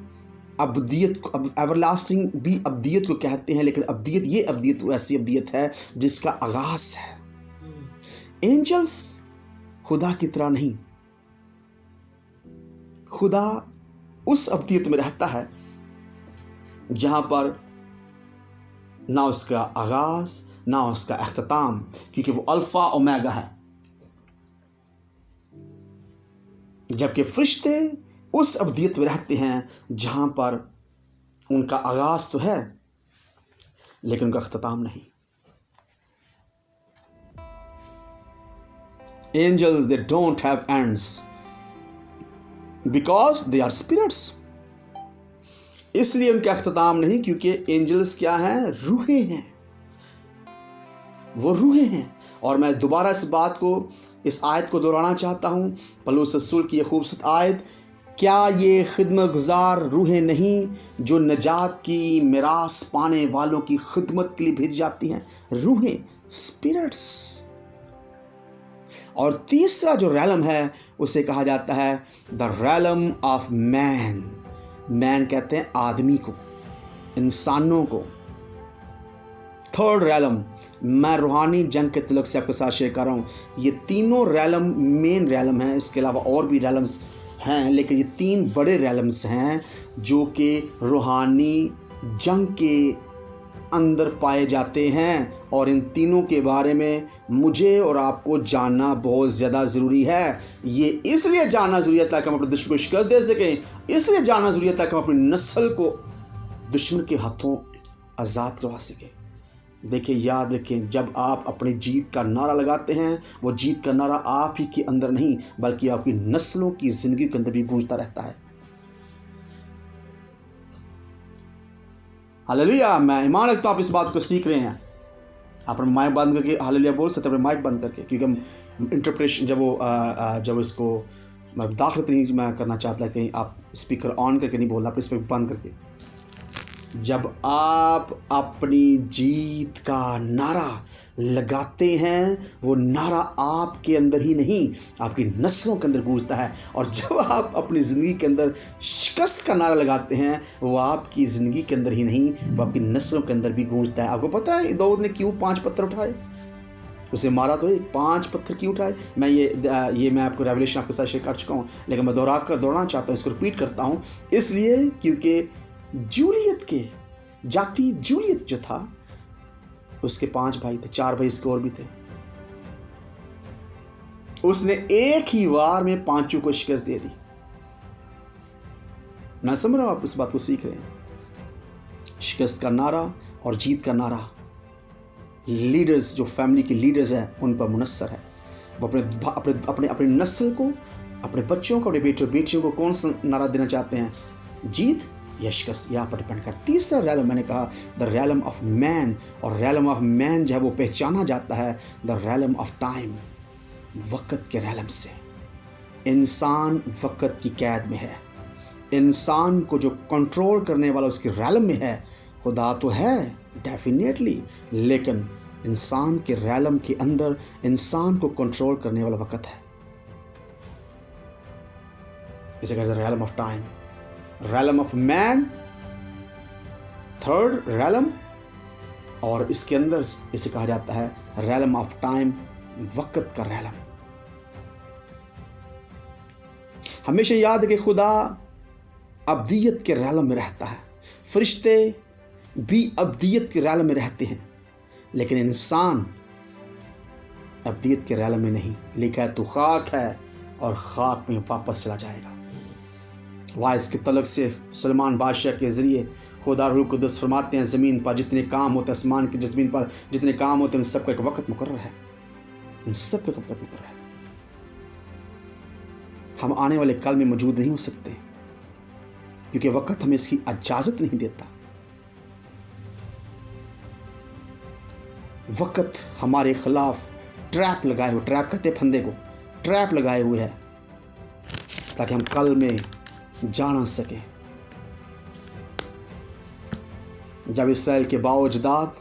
अब्दियत, एवरलास्टिंग भी अब्दियत को कहते हैं, लेकिन अब्दियत, ये अब्दियत ऐसी अब्दियत है जिसका आगाज है। एंजल्स खुदा की तरह नहीं, खुदा उस अब्दियत में रहता है जहां पर ना उसका आगाज ना उसका अख्ताम, क्योंकि वो अल्फा ओमेगा है। जबकि फरिश्ते उस अब्दियत में रहते हैं जहां पर उनका आगाज तो है लेकिन उनका अख्ताम नहीं। Angels they don't have ends because they are spirits. इसलिए उनका अख्ताम नहीं, क्योंकि एंजल्स क्या हैं? रूहें हैं, वो रूहें हैं। और मैं दोबारा इस बात को, इस आयत को दोहराना चाहता हूँ, पौलुस रसूल की यह खूबसूरत आयत, क्या ये खिदमतगुजार रूहें नहीं जो नजात की मिरास पाने वालों की खिदमत के लिए भेजी जाती हैं? रूहें, स्पिरिट्स। और तीसरा जो रैलम है उसे कहा जाता है the realm of man. Man कहते हैं आदमी को, इंसानों को। थर्ड रैलम, मैं रूहानी जंग के तलक से आपके साथ शेयर कर रहा हूँ। ये तीनों रैलम मेन रैलम हैं, इसके अलावा और भी रैलम्स हैं, लेकिन ये तीन बड़े रैलम्स हैं जो कि रूहानी जंग के अंदर पाए जाते हैं। और इन तीनों के बारे में मुझे और आपको जानना बहुत ज़्यादा ज़रूरी है। ये इसलिए जानना ज़रूरी है ताकि हम अपने दुश्मन को शिकस्त दे सकें, इसलिए जानना ज़रूरी है ताकि हम अपनी नस्ल को दुश्मन के हाथों आज़ाद करवा सकें। देखिए, याद रखें, जब आप अपनी जीत का नारा लगाते हैं, वो जीत का नारा आप ही के अंदर नहीं बल्कि आपकी नस्लों की ज़िंदगी के अंदर भी गूंजता रहता है। हालेलुया। मैं ईमान रखता हूं आप इस बात को सीख रहे हैं। आप अपने माइक बंद करके हालेलुया बोल सकते हैं, अपने माइक बंद करके, क्योंकि हम इंटरप्रेशन जब इसको मैं दाखिल नहीं मैं करना चाहता, कहीं आप स्पीकर ऑन करके नहीं बोलना, अपने स्पीकर बंद करके। जब आप अपनी जीत का नारा लगाते हैं, वो नारा आपके अंदर ही नहीं आपकी नस्लों के अंदर गूंजता है। और जब आप अपनी ज़िंदगी के अंदर शिकस्त का नारा लगाते हैं, वो आपकी ज़िंदगी के अंदर ही नहीं, वो आपकी नस्लों के अंदर भी गूंजता है। आपको पता है दाऊद ने क्यों 5 पत्थर उठाए? उसे मारा तो 5 पत्थर क्यों उठाए? मैं आपको रेवलेशन आपके साथ शेयर कर चुका हूँ, लेकिन मैं दोहराना चाहता हूँ, इसको रिपीट करता हूँ। इसलिए क्योंकि जूलियत के जाति जूलियत जो था, उसके 5 भाई थे, 4 भाई इसके और भी थे। उसने एक ही वार में 5 को शिकस्त दे दी। मैं समझ रहा हूं आप इस बात को सीख रहे हैं। शिकस्त का नारा और जीत का नारा लीडर्स, जो फैमिली के लीडर्स हैं, उन पर मुनस्सर है। वो अपने नस्ल को, अपने बच्चों को, अपने बेटियों को कौन सा नारा देना चाहते हैं? जीत या शिकस्त, यहाँ पर डिपेंड कर। तीसरा रैलम मैंने कहा द रैलम ऑफ मैन। और रैलम ऑफ मैन जो है वो पहचाना जाता है द रैलम ऑफ टाइम, वक़्त के रैलम से। इंसान वक़्त की कैद में है। इंसान को जो कंट्रोल करने वाला उसके रैलम में है। खुदा तो है डेफिनेटली, लेकिन इंसान के रैलम के अंदर इंसान को कंट्रोल करने वाला वक्त है। इसे कहते हैं realm of time, realm of man, third realm, और इसके अंदर इसे कहा जाता है रैलम ऑफ टाइम, वक्त का रैलम। हमेशा याद है कि खुदा अब्दियत के रैलम में रहता है, फरिश्ते भी अब्दियत के रैलम में रहते हैं, लेकिन इंसान अब्दियत के रैलम में नहीं। लिखा है तू खाक है और खाक में वापस चला जाएगा। वाइस के तलक से सलमान बादशाह के ज़रिए खुदा रूह कुद्दुस फरमाते हैं, ज़मीन पर जितने काम होते हैं, आसमान की ज़मीन पर जितने काम होते हैं, उन सबका एक वक्त मुकर्रर है, उन सब का वक्त मुकर्रर है। हम आने वाले कल में मौजूद नहीं हो सकते क्योंकि वक्त हमें इसकी इजाज़त नहीं देता। वक्त हमारे खिलाफ ट्रैप लगाए हुए, ट्रैप कहते फंदे को, ट्रैप लगाए हुए है ताकि हम कल में जा ना सके। जब इसराइल के बाओजदाद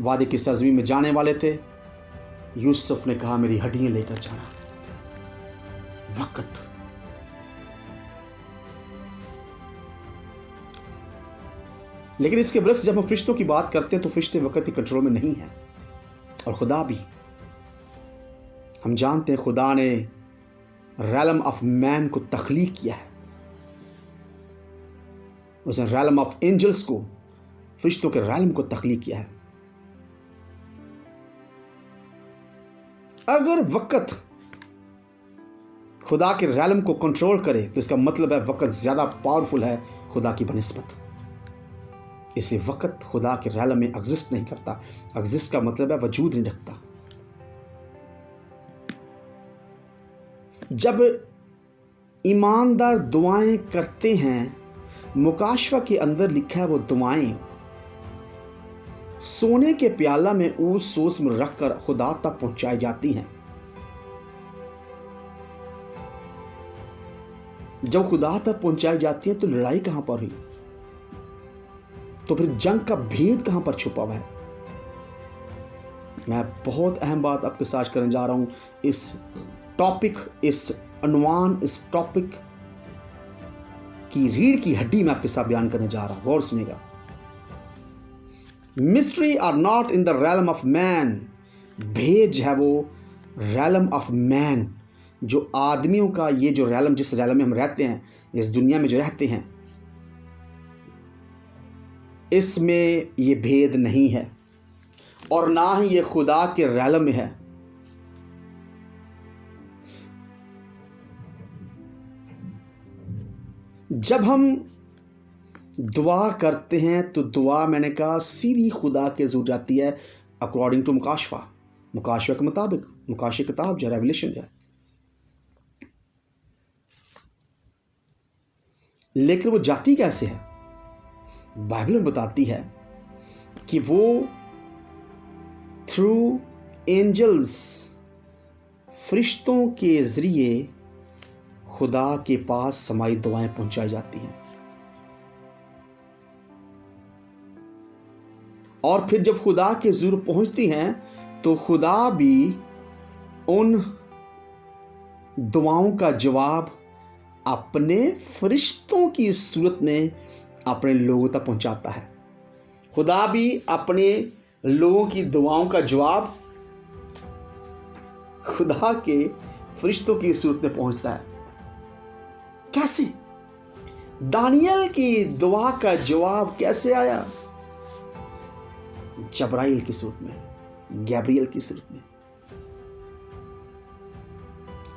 वादे की सरज़मीन में जाने वाले थे, यूसुफ ने कहा मेरी हड्डियां लेकर जाना। वक्त लेकिन इसके बरक्स जब हम फरिश्तों की बात करते हैं तो फरिश्ते वक्त के कंट्रोल में नहीं है, और खुदा भी। हम जानते हैं खुदा ने रैलम ऑफ मैन को तख्लीक किया है, उसने रैलम ऑफ एंजल्स को, फरिश्तों के रैलम को तख्लीक किया है। अगर वक्त खुदा के रैलम को कंट्रोल करे तो इसका मतलब है वक्त ज्यादा पावरफुल है खुदा की बनिस्बत। इसलिए वक्त खुदा के रैलम में एग्जिस्ट नहीं करता। एग्जिस्ट का मतलब है वजूद नहीं रखता। जब ईमानदार दुआएं करते हैं, मुकाशवा के अंदर लिखा है वो दुआएं सोने के प्याला में उस सोच में रखकर खुदा तक पहुंचाई जाती हैं। जब खुदा तक पहुंचाई जाती है तो लड़ाई कहां पर हुई, तो फिर जंग का भेद कहां पर छुपा हुआ है। मैं बहुत अहम बात आपके साथ करने जा रहा हूं। इस टॉपिक, इस अनवान, इस टॉपिक की रीढ़ की हड्डी में आपके साथ बयान करने जा रहा हूं, गौर सुनिएगा। Mystery are not in the realm of man, भेद है वो रैलम ऑफ मैन, जो आदमियों का, ये जो रैलम, जिस रैलम में हम रहते हैं, इस दुनिया में जो रहते हैं, इसमें ये भेद नहीं है और ना ही ये खुदा के रैलम में है। जब हम दुआ करते हैं तो दुआ, मैंने कहा, सीधी खुदा के ज़रूर जाती है अकॉर्डिंग टू मुकाशवा, मुकाशवा के मुताबिक, मुकाशी किताब जो रेवलेशन जो है। लेकिन वो जाती कैसे है? बाइबल में बताती है कि वो थ्रू एंजल्स, फरिश्तों के जरिए खुदा के पास समाई दुआएं पहुंचाई जाती हैं। और फिर जब खुदा के ज़रूर पहुंचती हैं तो खुदा भी उन दुआओं का जवाब अपने फरिश्तों की सूरत में अपने लोगों तक पहुंचाता है। खुदा भी अपने लोगों की दुआओं का जवाब खुदा के फरिश्तों की सूरत में पहुंचता है। कैसे? दानियल की दुआ का जवाब कैसे आया? जब्राइल की सूरत में, गैब्रियल की सूरत में।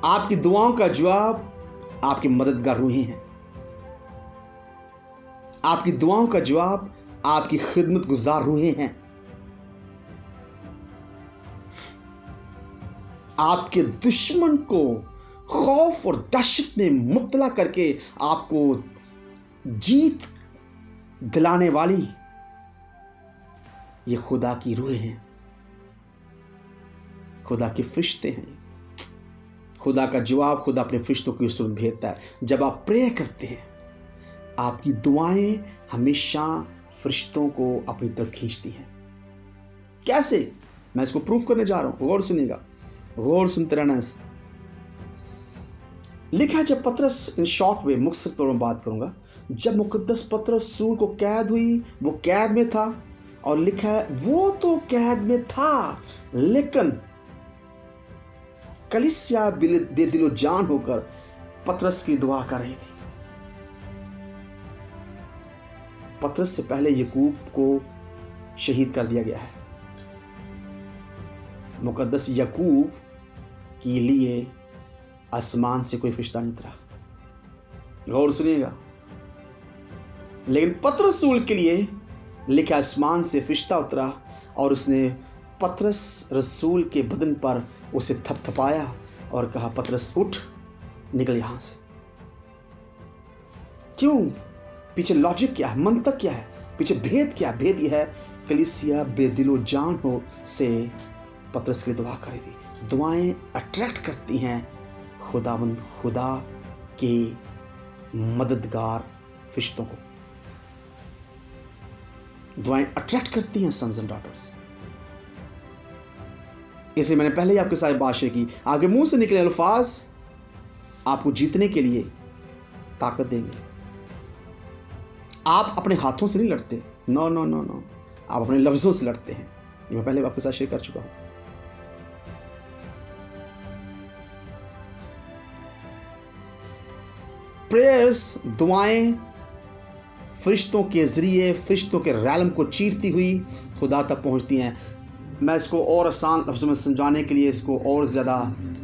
आपकी दुआओं का जवाब आपके मददगार रूहें हैं। आपकी दुआओं का जवाब आपकी खिदमत गुजार रूहें हैं। आपके दुश्मन को खौफ और दहशत में मुब्तला करके आपको जीत दिलाने वाली ये खुदा की रूहें हैं, खुदा के फरिश्ते हैं। खुदा का जवाब खुदा अपने फरिश्तों की सूरत भेजता है। जब आप प्रे करते हैं, आपकी दुआएं हमेशा फरिश्तों को अपनी तरफ खींचती हैं। कैसे? मैं इसको प्रूफ करने जा रहा हूं, गौर सुनिएगा, गौर सुनते रहना। लिखा है जब पतरस, इन शॉर्ट वे मुख्तसर तौर में बात करूंगा, जब मुकद्दस पतरस रसूल को कैद हुई, वो कैद में था, और लिखा है वो तो कैद में था, लेकिन कलीसिया बेदिलो जान होकर पतरस की दुआ कर रही थी। पतरस से पहले याकूब को शहीद कर दिया गया है। मुकद्दस याकूब के लिए आसमान से कोई फरिश्ता नहीं उतरा, गौर सुनिएगा। लेकिन पतरस रसूल के लिए लिखा आसमान से फरिश्ता उतरा और उसने पतरस रसूल के बदन पर उसे थपथपाया और कहा, पतरस उठ, निकल यहां से। क्यों? पीछे लॉजिक क्या है, मंतक क्या है, पीछे भेद क्या है? भेद यह है, कलीसिया बेदिलो जान हो से पतरस के लिए दुआ करी थी। दुआएं अट्रैक्ट करती हैं खुदावंद खुदा के मददगार फरिश्तों को, दुआएं अट्रैक्ट करती हैं सन्स एंड डॉटर्स। इसे मैंने पहले ही आपके साथ बात शेयर की। आगे मुंह से निकले अल्फाज आपको जीतने के लिए ताकत देंगे। आप अपने हाथों से नहीं लड़ते, नो नो नो नो, आप अपने लफ्जों से लड़ते हैं। ये मैं पहले आपके साथ शेयर कर चुका हूं। प्रेयर्स, दुआएं फरिश्तों के जरिए, फरिश्तों के रैलम को चीरती हुई खुदा तक पहुंचती हैं। मैं इसको और आसान लफ्ज़ों में समझाने के लिए, इसको और ज़्यादा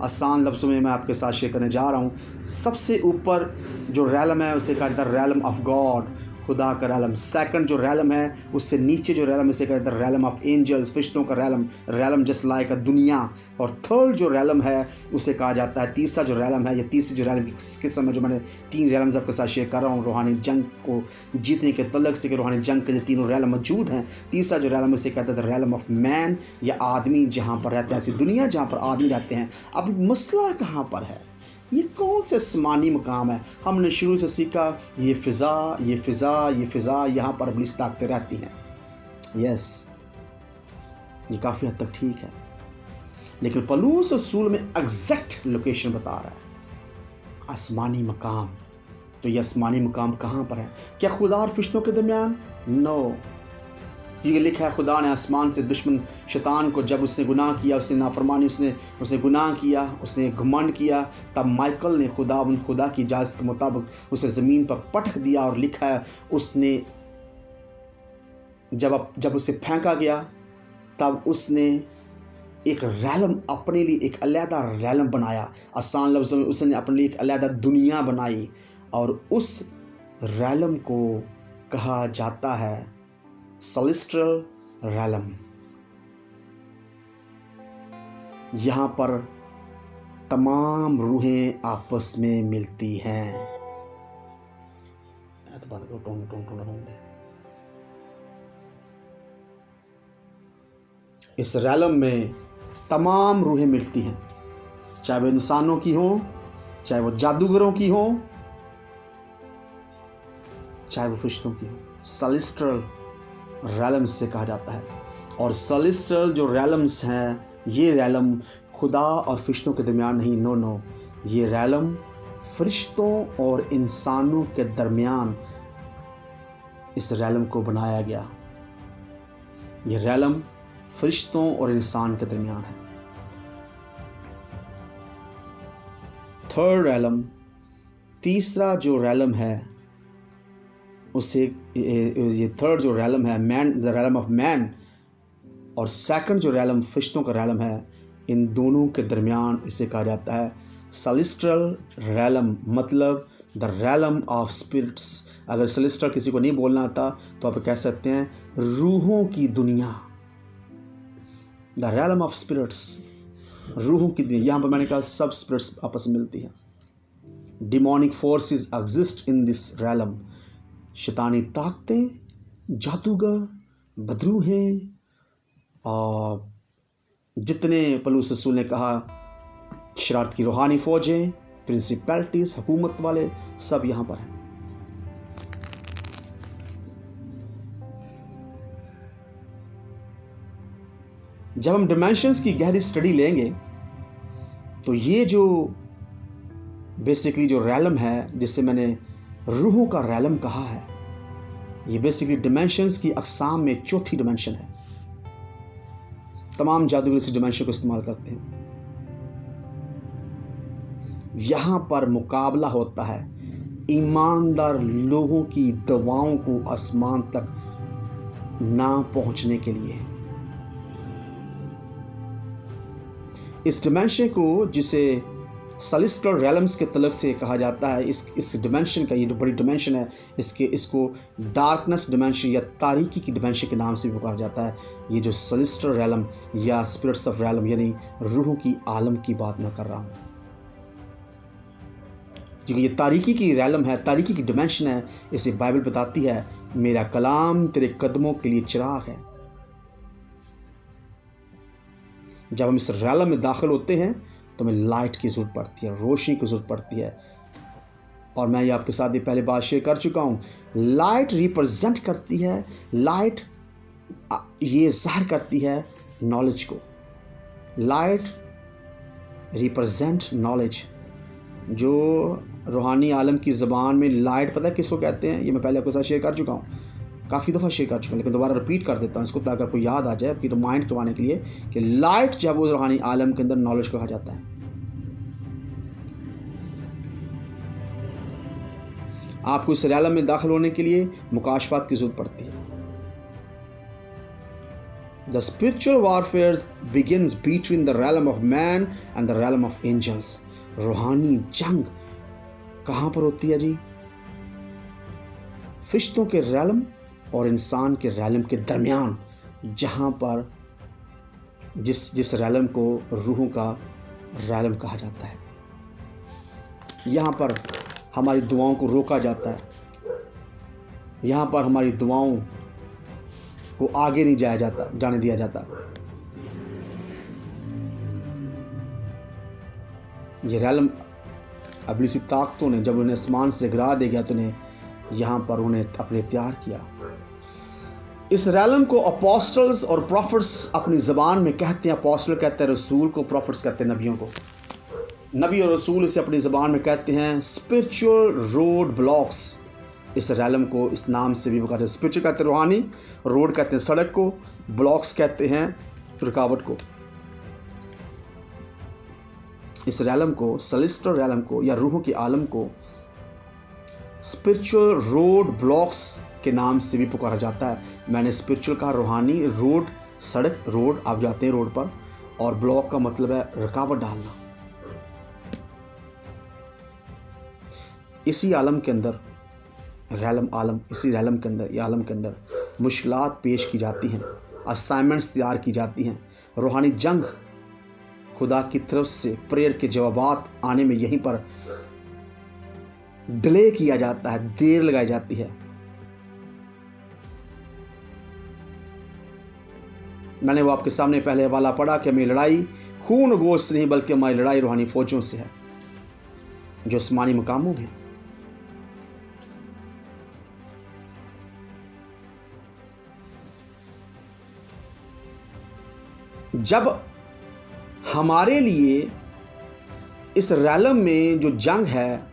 आसान लफ्ज़ों में मैं आपके साथ शेयर करने जा रहा हूँ। सबसे ऊपर जो रैलम है उसे कहा जाता है रैलम ऑफ गॉड, खुदा का रैलम। सेकंड जो रैलम है, उससे नीचे जो रैलम, इसे कहा जाता है रैलम ऑफ एंजल्स, फरिश्तों का रैलम, रैलम जस्ट लाइक अ दुनिया। और थर्ड जो रैलम है उसे कहा जाता है, तीसरा जो रैलम है, या तीसरी जो रैलम की किस्म है, जो मैंने 3 रैलम्स आपके साथ शेयर कर रहा हूँ रूहानी जंग को जीतने के तल्लक से, कि रूहानी जंग के जो 3 रैलम मौजूद हैं। तीसरा जो रैलम इसे कहता है रैलम ऑफ मैन, या आदमी जहाँ पर रहते हैं, ऐसी दुनिया जहाँ पर आदमी रहते हैं। अब मसला कहाँ पर है? ये कौन से आसमानी मकाम है? हमने शुरू से सीखा ये फ़िज़ा, ये फ़िज़ा, ये फ़िज़ा, यहाँ पर इब्लीस ताकतें रहती हैं। यस, ये काफ़ी हद तक ठीक है, लेकिन पौलुस रसूल में एग्जैक्ट लोकेशन बता रहा है, आसमानी मकाम। तो ये आसमानी मकाम कहाँ पर है? क्या खुदा और फरिश्तों के दरमियान? नो। ये लिखा है खुदा ने आसमान से दुश्मन शैतान को, जब उसने गुनाह किया, उसने नाफरमानी, उसने गुनाह किया, उसने घमंड किया, तब माइकल ने खुदा की इजाज़त के मुताबिक उसे ज़मीन पर पटक दिया। और लिखा है उसने जब उसे फेंका गया, तब उसने एक रैलम अपने लिए, एक अलहदा रैलम बनाया। आसान लफ्ज़ों में उसने अपने लिए एक अलहदा दुनिया बनाई, और उस रैलम को कहा जाता है सेलेस्टियल रैलम। यहां पर तमाम रूहें आपस में मिलती हैं। इस रैलम में तमाम रूहें मिलती हैं, चाहे वो इंसानों की हों, चाहे वो जादूगरों की हों, चाहे वो फरिश्तों की हों। सेलेस्टियल रैलम्स से कहा जाता है। और सेलेस्टियल जो रैलम्स हैं, ये रैलम खुदा और फरिश्तों के दरमियान नहीं, नो नो, ये रैलम फरिश्तों और इंसानों के दरमियान इस रैलम को बनाया गया। ये रैलम फरिश्तों और इंसान के दरमियान है। थर्ड रैलम, तीसरा जो रैलम है उसे, ये थर्ड जो रैलम है man, the realm of man, और सेकंड जो रैलम फरिश्तों का रैलम है, इन दोनों के दरमियान इसे कहा जाता है सेलेस्टियल रैलम, मतलब द रैलम ऑफ स्पिरिट्स। अगर सेलेस्टियल किसी को नहीं बोलना आता तो आप कह सकते हैं रूहों की दुनिया, द रैलम ऑफ स्पिरिट्स, रूहों की दुनिया। यहाँ पर मैंने कहा सब स्पिरिट्स आपस में मिलती हैं। Demonic forces exist in this realm. शैतानी ताकतें, जादूगर, बदरूहें, और जितने पौलुस रसूल ने कहा शरारत की रूहानी फौजें, प्रिंसिपैलिटीज, हुकूमत वाले, सब यहाँ पर हैं। जब हम डिमेंशंस की गहरी स्टडी लेंगे तो ये जो बेसिकली जो रैलम है, जिसे मैंने रूहों का रैलम कहा है, ये बेसिकली डिमेंशंस की अक़साम में चौथी डिमेंशन है। तमाम जादूगर इस डिमेंशन को इस्तेमाल करते हैं। यहां पर मुकाबला होता है ईमानदार लोगों की दवाओं को आसमान तक ना पहुंचने के लिए। इस डिमेंशन को, जिसे सेलेस्टियल रैलम्स के तलक से कहा जाता है, इस डिमेंशन का, ये जो बड़ी डिमेंशन है, इसको डार्कनेस डिमेंशन या तारीकी की डिमेंशन के नाम से भी पुकारा जाता है। ये जो सेलेस्टियल रैलम या स्पिरिट्स ऑफ रैलम यानी रूहों की आलम की बात मैं कर रहा हूँ, क्योंकि ये तारीकी की रैलम है, तारीकी की डिमेंशन है। इसे बाइबल बताती है, मेरा कलाम तेरे कदमों के लिए चिराग है। जब हम इस रैलम में दाखिल होते हैं तो हमें लाइट की ज़रूरत पड़ती है, रोशनी की ज़रूरत पड़ती है। और मैं ये आपके साथ ये पहले बात शेयर कर चुका हूँ। लाइट रिप्रेजेंट करती है, लाइट ये ज़ाहिर करती है नॉलेज को। Light represent knowledge. जो रूहानी आलम की ज़बान में लाइट, पता है किसको कहते हैं? ये मैं पहले आपके साथ शेयर कर चुका हूँ, काफ़ी दफ़ा शेयर कर चुका हूँ, लेकिन दोबारा रिपीट कर देता हूँ इसको ताकि आपको याद आ जाए, आपकी रिमाइंड करवाने के लिए कि लाइट जब वो रूहानी आलम के अंदर नॉलेज कहा जाता है। आपको इस आलम में दाखिल होने के लिए मुकाशफात की ज़रूरत पड़ती है। The spiritual warfare begins between the realm of man and the realm of angels. रूहानी जंग कहाँ पर होती है जी? फिश्तों के रैलम और इंसान के रैलम के दरमियान, जहाँ पर जिस रैलम को रूहों का रैलम कहा जाता है। यहाँ पर हमारी दुआओं को रोका जाता है, यहाँ पर हमारी दुआओं को आगे नहीं जाने दिया जाता। ये रैलम इब्लीसी ताकतों ने जब उन्हें आसमान से गिरा दे गया तो उन्हें यहाँ पर उन्हें अपने तैयार किया। इस रैलम को अपोस्टल्स और प्रॉफिट्स अपनी ज़बान में कहते हैं। अपोस्टल कहते हैं रसूल को, प्रॉफिट्स कहते हैं नबियों को। नबी और रसूल इसे अपनी ज़बान में कहते हैं स्पिरिचुअल रोड ब्लॉक्स। इस रैलम को इस नाम से भी कहते हैं। स्पिरिचुअल कहते हैं रूहानी, रोड कहते हैं सड़क को, ब्लॉक्स कहते हैं रुकावट को। इस रैलम को, सेलेस्टियल रैलम को या रूहों के आलम को स्पिरिचुअल रोड ब्लॉक्स के नाम से भी पुकारा जाता है। मैंने स्पिरिचुअल कहा, रूहानी, रोड सड़क, रोड आप जाते हैं रोड पर, और ब्लॉक का मतलब है रुकावट डालना। इसी आलम के अंदर इसी रैलम के अंदर, ये आलम के अंदर मुश्किलात पेश की जाती हैं, असाइनमेंट्स तैयार की जाती हैं। रूहानी जंग खुदा की तरफ से प्रेयर के जवाबात आने में यहीं पर डिले किया जाता है, देर लगाई जाती है। मैंने वो आपके सामने पहले हवाला पढ़ा कि हमारी लड़ाई खून गोश्त नहीं बल्कि हमारी लड़ाई रूहानी फौजों से है जो आसमानी मकामों में। जब हमारे लिए इस रैलम में जो जंग है,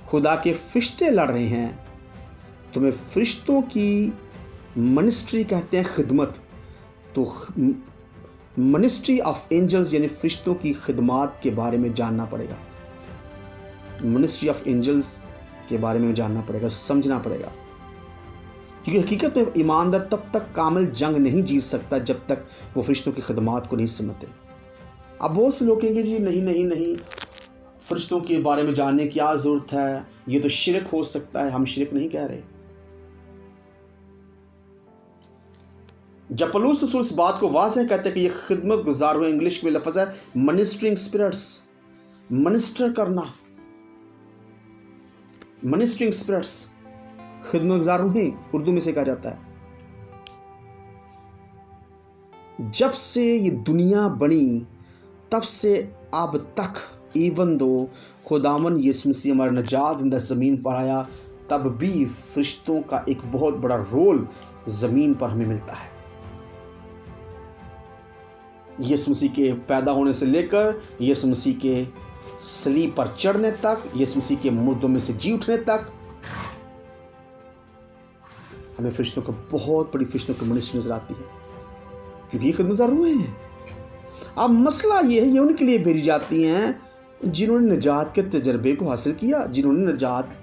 खुदा के फरिश्ते लड़ रहे हैं, तो हमें फरिश्तों की मिनिस्ट्री कहते हैं, खिदमत। तो मिनिस्ट्री ऑफ एंजल्स यानी फरिश्तों की खिदमत के बारे में जानना पड़ेगा। मिनिस्ट्री ऑफ एंजल्स के बारे में जानना पड़ेगा, समझना पड़ेगा, क्योंकि हकीकत में ईमानदार तब तक कामिल जंग नहीं जीत सकता जब तक वो फरिश्तों की खिदमत को नहीं समझते। अब बहुत से लोग कहेंगे जी नहीं, फरिश्तों के बारे में जानने की क्या ज़रूरत है, ये तो शिरक हो सकता है। हम शिरक नहीं कह रहे। जब पौलुस रसूल इस बात को वाज़ेह कहते हैं कि ये खिदमत गुजार हुए, इंग्लिश में लफ्ज़ है मनिस्टरिंग स्पिरिट्स, मनिस्टर करना, मनिस्टरिंग स्पिरिट्स, खिदमत गुजार हुए उर्दू में से कहा जाता है। जब से ये दुनिया बनी तब से अब तक, इवन दो खुदावन यीशु मसीह हमारा नजात इंदा ज़मीन पर आया, तब भी फरिश्तों का एक बहुत बड़ा रोल ज़मीन पर हमें मिलता है। यीशु मसीह के पैदा होने से लेकर यीशु मसीह के सलीब पर चढ़ने तक, यीशु मसीह के मुर्दों में से जी उठने तक हमें फरिश्तों को, बहुत बड़ी फरिश्तों की मिनिस्ट्री नजर आती है, क्योंकि ये खुदमजार रूहें हैं। अब मसला ये है, ये उनके लिए भेजी जाती हैं जिन्होंने निजात के तजर्बे को हासिल किया, जिन्होंने निजात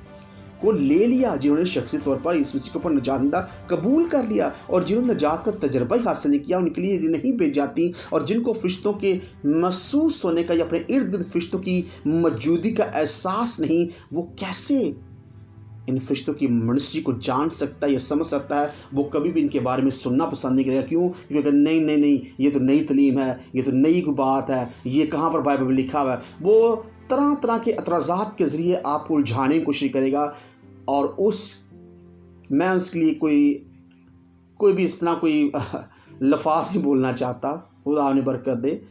को ले लिया, जिन्होंने शख्सी तौर पर यीशु मसीह के ऊपर निजात कबूल कर लिया, और जिन्होंने निजात का तजर्बा ही हासिल नहीं किया, उनके लिए नहीं भेज जाती। और जिनको फरिश्तों के महसूस होने का या अपने इर्द गिर्द फरिश्तों की मौजूदगी का एहसास नहीं, वो कैसे इन फरिश्तों की मिनिस्ट्री को जान सकता है या समझ सकता है? वो कभी भी इनके बारे में सुनना पसंद नहीं करेगा। क्यों? क्योंकि नहीं नहीं नहीं, ये तो नई तलीम है, ये तो नई कोई बात है, ये कहाँ पर बाइबल में लिखा हुआ है। वो तरह तरह के एतराज़ात के ज़रिए आपको उलझाने की कोशिश करेगा, और मैं उसके लिए कोई भी इस तरह कोई लफाज नहीं बोलना चाहता, खुदा उन्हें बरकत दे।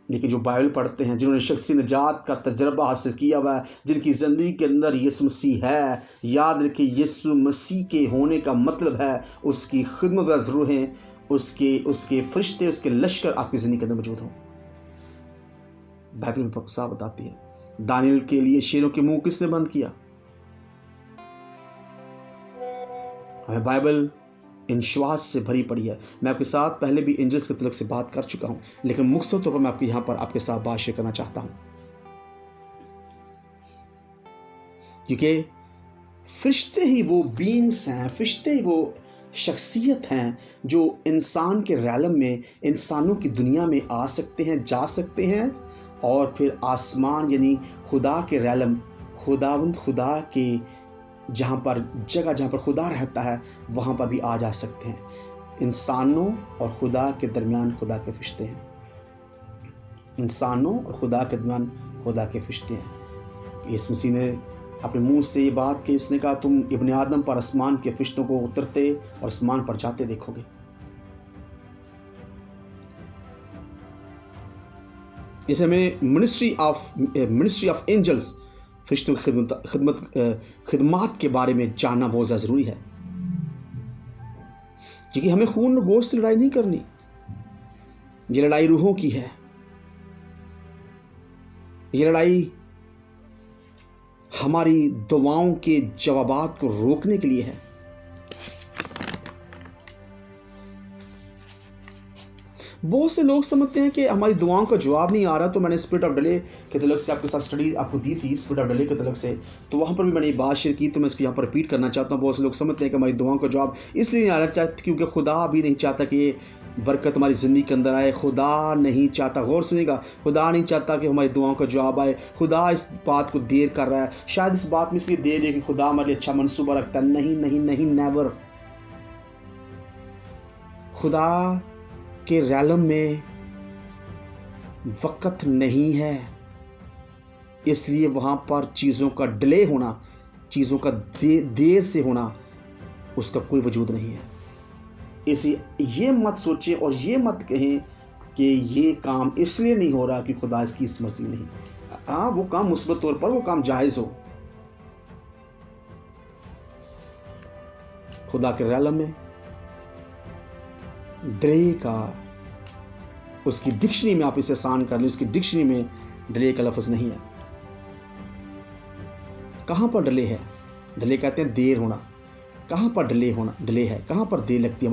लेकिन जो बाइबल पढ़ते हैं, जिन्होंने शख्सी निजात का तजर्बा हासिल किया हुआ है, जिनकी ज़िंदगी के अंदर यीशु मसीह है, याद रखिए यीशु मसीह के होने का मतलब है उसकी खिदमत ज़रूर है, उसके फरिश्ते, उसके लश्कर आपकी ज़िंदगी के अंदर मौजूद हों। बाइबल में साफ बताती है, दानियल के लिए शेरों के मुंह किसने बंद किया? हमें बाइबल विश्वास से भरी पड़ी है। मैं आपके साथ पहले भी एंजल्स के तलक से बात कर चुका हूं, लेकिन मुख्य तौर पर मैं आपके यहाँ पर आपके साथ बात शेयर करना चाहता हूं, क्योंकि फरिश्ते ही वो बींग्स हैं, फरिश्ते ही वो शख्सियत हैं जो इंसान के रैलम में, इंसानों की दुनिया में आ सकते हैं, जा सकते हैं, और फिर आसमान यानी खुदा के रैलम, खुदावंद खुदा के जहाँ पर खुदा रहता है, वहाँ पर भी आ जा सकते हैं। इंसानों और खुदा के दरमियान खुदा के फरिश्ते हैं, इंसानों और खुदा के दरमियान खुदा के फरिश्ते हैं। यीशु मसीह ने अपने मुंह से ये बात कही, उसने कहा तुम इब्ने आदम पर आसमान के फरिश्तों को उतरते और आसमान पर जाते देखोगे। इसे हमें मिनिस्ट्री ऑफ एंजल्स, फरिश्तों की खिदमत के बारे में जानना बहुत ज़्यादा ज़रूरी है, क्योंकि हमें खून और गोश्त से लड़ाई नहीं करनी, ये लड़ाई रूहों की है। ये लड़ाई हमारी दुआओं के जवाबात को रोकने के लिए है। बहुत से लोग समझते हैं कि हमारी दुआओं का जवाब नहीं आ रहा, तो मैंने स्पिरिट ऑफ डिले के तलक से आपके साथ स्टडी आपको दी थी, स्पिरिट ऑफ डिले के तलक से, तो वहाँ पर भी मैंने ये बात शेयर की, तो मैं इसको यहाँ पर रिपीट करना चाहता हूँ। बहुत से लोग समझते हैं कि हमारी दुआओं का जवाब इसलिए नहीं आ रहा क्योंकि खुदा भी नहीं चाहता कि ये बरकत हमारी ज़िंदगी के अंदर आए। खुदा नहीं चाहता, गौर सुनिएगा, खुदा नहीं चाहता कि हमारी दुआओं का जवाब आए। खुदा इस बात को देर कर रहा है, शायद इस बात में इसलिए देर है कि खुदा हमारे लिए अच्छा मनसूबा रखता है। नहीं नहीं नहीं, नेवर। खुदा के रैलम में वक़्त नहीं है, इसलिए वहाँ पर चीज़ों का डिले होना, चीज़ों का देर से होना, उसका कोई वजूद नहीं है। इसलिए ये मत सोचें और ये मत कहें कि ये काम इसलिए नहीं हो रहा कि खुदा इसकी इस मर्जी नहीं। हाँ, वो काम मुस्बत तौर पर वो काम जायज़ हो। खुदा के रैलम में डिले का, उसकी डिक्शनरी में आप इसे आसान कर लें, उसकी डिक्शनरी में डिले का लफ्ज़ नहीं है। कहाँ पर डिले है? डिले कहते हैं देर होना। कहाँ पर डिले है? कहाँ पर देर लगती है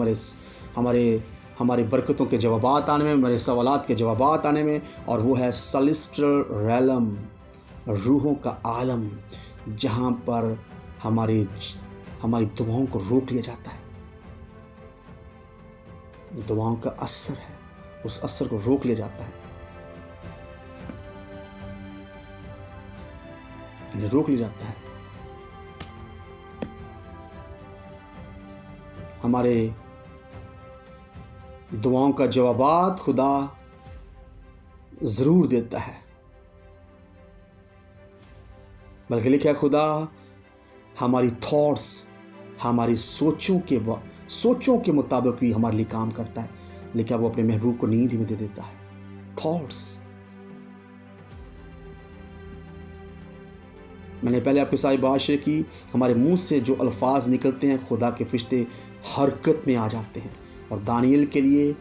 हमारे बरकतों के जवाबात आने में, हमारे सवालात के जवाबात आने में, और वो है सेलेस्टियल रैलम, रूहों का आलम, जहाँ पर हमारी दुआओं को रोक लिया जाता है। दुआओं का असर है, उस असर को रोक लिया जाता है, रोक लिया जाता है। हमारे दुआओं का जवाबात खुदा ज़रूर देता है, बल्कि लिखा है खुदा हमारी थॉट्स, हमारी सोचों के मुताबिक भी हमारे लिए काम करता है। लिखा वो अपने महबूब को नींद में दे देता है। थॉट्स, मैंने पहले आपके साथ बात शेयर की, हमारे मुंह से जो अल्फाज निकलते हैं खुदा के फरिश्ते हरकत में आ जाते हैं। और दानियल के लिए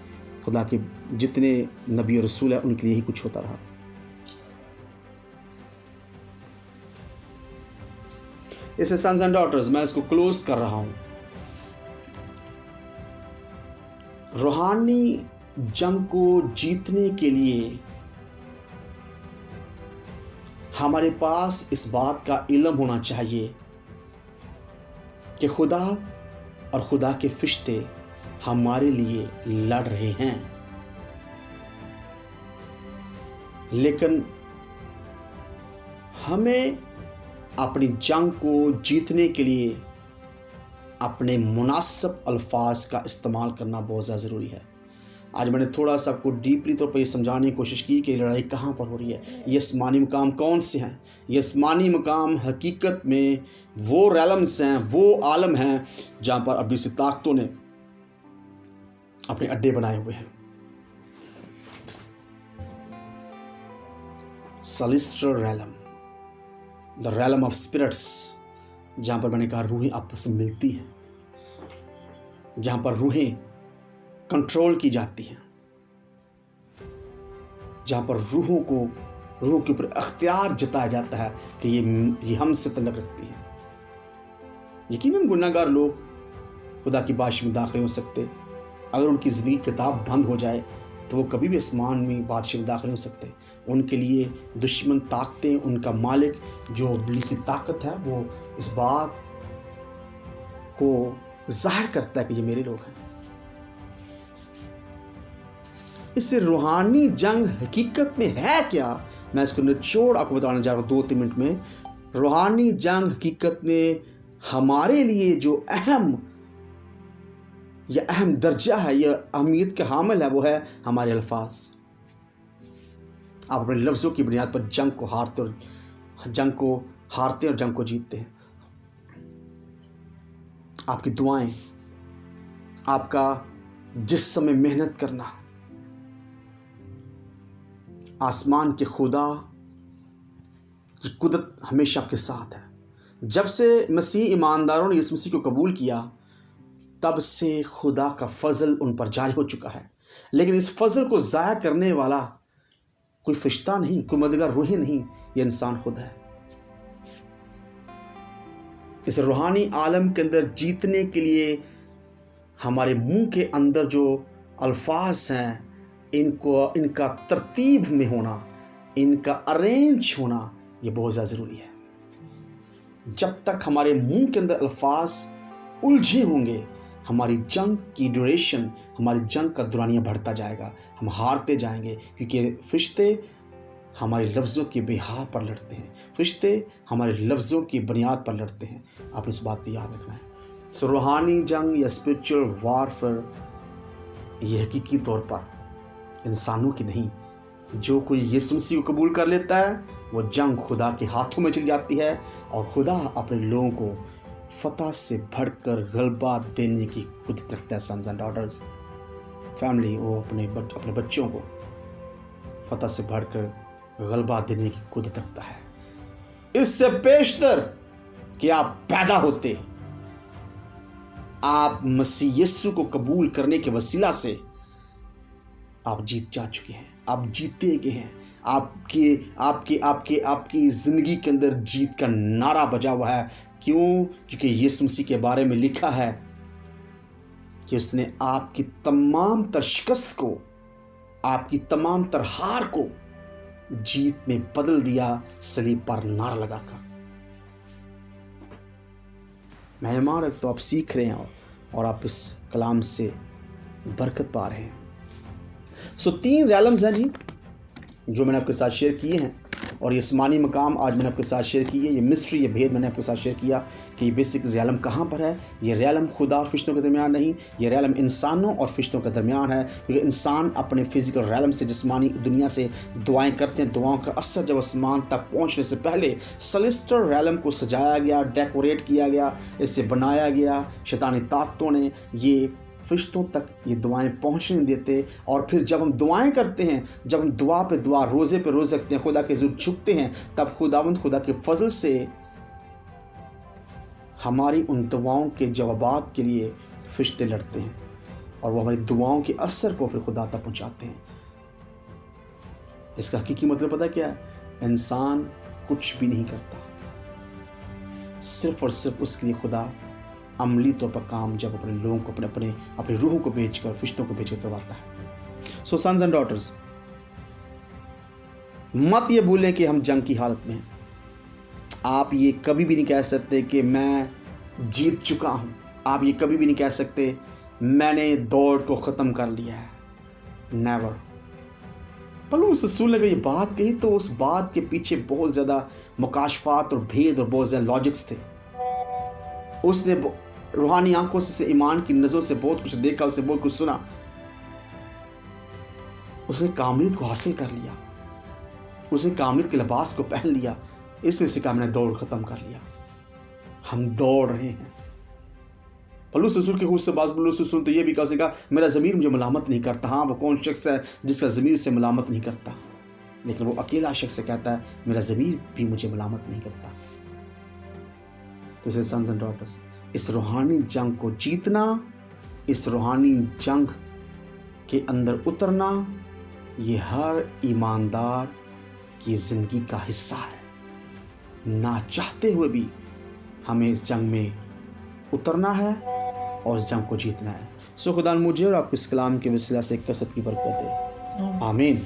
खुदा के जितने नबी और रसूल हैं उनके लिए ही कुछ होता रहा। इसे सन्स एंड डॉटर्स, मैं इसको क्लोज कर रहा हूं। रूहानी जंग को जीतने के लिए हमारे पास इस बात का इल्म होना चाहिए कि खुदा और खुदा के फरिश्ते हमारे लिए लड़ रहे हैं, लेकिन हमें अपनी जंग को जीतने के लिए अपने मुनासिब अल्फाज का इस्तेमाल करना बहुत ज़्यादा ज़रूरी है। आज मैंने थोड़ा सा आपको डीपली तौर पर यह समझाने की कोशिश की कि लड़ाई कहाँ पर हो रही है, ये आसमानी मकाम कौन से हैं। ये आसमानी मकाम हकीकत में वो रैलम्स हैं, वो आलम हैं जहाँ पर अभी से ताकतों ने अपने अड्डे बनाए हुए हैं। Celestial realm, the realm of spirits, जहाँ पर मैंने कहा रूहें आपस में मिलती हैं, जहाँ पर रूहें कंट्रोल की जाती हैं, जहाँ पर रूहों के ऊपर अख्तियार जताया जाता है कि ये हमसे तल्लुक़ रखती हैं। यकीनन गुनाहगार लोग खुदा की बादशाही में दाखिल हो सकते, अगर उनकी ज़िंदगी किताब बंद हो जाए तो वो कभी भी आसमान में बादशाही में दाखिल हो सकते। उनके लिए दुश्मन ताकतें, उनका मालिक जो इब्लीसी ताकत है, वो इस बात को जाहिर करता है कि ये मेरे लोग हैं। इससे रूहानी जंग हकीकत में है क्या, मैं इसको निचोड़ आपको बताने जा रहा हूँ 2-3 मिनट में। रूहानी जंग हकीकत में हमारे लिए जो अहम दर्जा है, यह अहमियत के हामिल है, वो है हमारे अल्फाज। आप अपने लफ्ज़ों की बुनियाद पर जंग को हारते और जंग को जीतते हैं। आपकी दुआएं, आपका जिस समय मेहनत करना, आसमान के खुदा की कुदरत हमेशा आपके साथ है। जब से मसीह ईमानदारों ने यीशु मसीह को कबूल किया, तब से खुदा का फजल उन पर जारी हो चुका है। लेकिन इस फजल को ज़ाया करने वाला कोई फरिश्ता नहीं, कोई मददगार रूहें नहीं, ये इंसान खुद है। इस रूहानी आलम के अंदर जीतने के लिए हमारे मुंह के अंदर जो अल्फाज हैं, इनका तरतीब में होना, इनका अरेंज होना, ये बहुत ज़्यादा ज़रूरी है। जब तक हमारे मुंह के अंदर अल्फाज उलझे होंगे, हमारी जंग की ड्यूरेशन, हमारी जंग का दुरानिया बढ़ता जाएगा, हम हारते जाएंगे, क्योंकि फरिश्ते हमारे लफ्ज़ों के बेहा पर लड़ते हैं, फरिश्ते हमारे लफ्ज़ों की बुनियाद पर लड़ते हैं। आप इस बात को याद रखना है। सो रूहानी जंग या स्पिरिचुअल वारफेयर ये हकीकी तौर पर इंसानों की नहीं। जो कोई यीशु मसीह को कबूल कर लेता है, वो जंग खुदा के हाथों में चली जाती है और खुदा अपने लोगों को फतह से बढ़कर गलबा देने की कुदरत रखता है। सन्स एंड डॉटर्स, फैमिली, वो अपने बच्चों को फतह से बढ़कर गलबा देने की कुदरत रखता है। इससे पेशतर कि आप पैदा होते, आप मसीह यीशु को कबूल करने के वसीला से आप जीत जा चुके हैं, आप जीते गए हैं। आपकी ज़िंदगी के अंदर जीत का नारा बजा हुआ है। क्यों? क्योंकि यीशु मसीह के बारे में लिखा है कि उसने आपकी तमाम तर शिकस्त को, आपकी तमाम तर हार को जीत में बदल दिया सलीब पर नारा लगाकर। मेहमान तो आप सीख रहे हैं और आप इस कलाम से बरकत पा रहे हैं। सो 3 रैलम्स हैं जी जो मैंने आपके साथ शेयर किए हैं, और ये आसमानी मकाम आज मैंने आपके साथ शेयर की है। ये मिस्ट्री, ये भेद मैंने आपके साथ शेयर किया कि ये बेसिक रैलम कहाँ पर है। ये रैलम खुदा और फरिश्तों के दरमियान नहीं, ये रैलम इंसानों और फरिश्तों के दरमियान है। क्योंकि इंसान अपने फिजिकल रैलम से, जिस्मानी दुनिया से दुआएं करते हैं। दुआओं का असर जब आसमान तक पहुँचने से पहले सेलेस्टियल रैलम को सजाया गया, डेकोरेट किया गया, इसे बनाया गया। शैतानी ताकतों ने ये फरिश्तों तक ये दुआएं पहुंचने देते, और फिर जब हम दुआएं करते हैं, जब हम दुआ पे दुआ, रोज़े पे रोज़े रखते हैं, खुदा के ज़रूर झुकते हैं, तब खुदा के फजल से हमारी उन दुआओं के जवाबात के लिए फरिश्ते लड़ते हैं। और वो हमारी दुआओं के असर को अपने खुदा तक पहुंचाते हैं। इसका हकीकी मतलब पता क्या है? इंसान कुछ भी नहीं करता, सिर्फ और सिर्फ उसके लिए खुदा अमली तौर पर काम जब अपने लोगों को अपने रूहों को भेजकर, फरिश्तों को भेजकर करवाता है। सो सन्स एंड डॉटर्स, मत ये भूलें कि हम जंग की हालत में हैं। आप ये कभी भी नहीं कह सकते कि मैं जीत चुका हूं। आप ये कभी भी नहीं कह सकते मैंने दौड़ को ख़त्म कर लिया है। नेवर। पौलुस रसूल ने ये बात कही तो उस बात के पीछे बहुत ज़्यादा मुकाशफात और भेद और बहुत ज़्यादा लॉजिक्स थे। उसने रूहानी आंखों से, ईमान की नज़रों से बहुत कुछ देखा, उसने बहुत कुछ सुना, उसने कामलियत को हासिल कर लिया, उसने कामलियत के लिबास को पहन लिया। इसलिए से कहा मैंने दौड़ ख़त्म कर लिया। हम दौड़ रहे हैं। पौलुस रसूल के खुद से बात पौलुस रसूल तो ये भी कहा मेरा ज़मीर मुझे मलामत नहीं करता। हाँ, वो कौन शख्स है जिसका ज़मीर से मलामत नहीं करता? लेकिन वो अकेला शख्स कहता है मेरा ज़मीर भी मुझे मलामत नहीं करता। तो इसे सन्स एंड डॉटर्स, इस रूहानी जंग को जीतना, इस रूहानी जंग के अंदर उतरना, ये हर ईमानदार की ज़िंदगी का हिस्सा है। ना चाहते हुए भी हमें इस जंग में उतरना है और इस जंग को जीतना है। सो खुदा मुझे और आपको इस कलाम के वसीला से कसरत की बरकत दे। आमीन।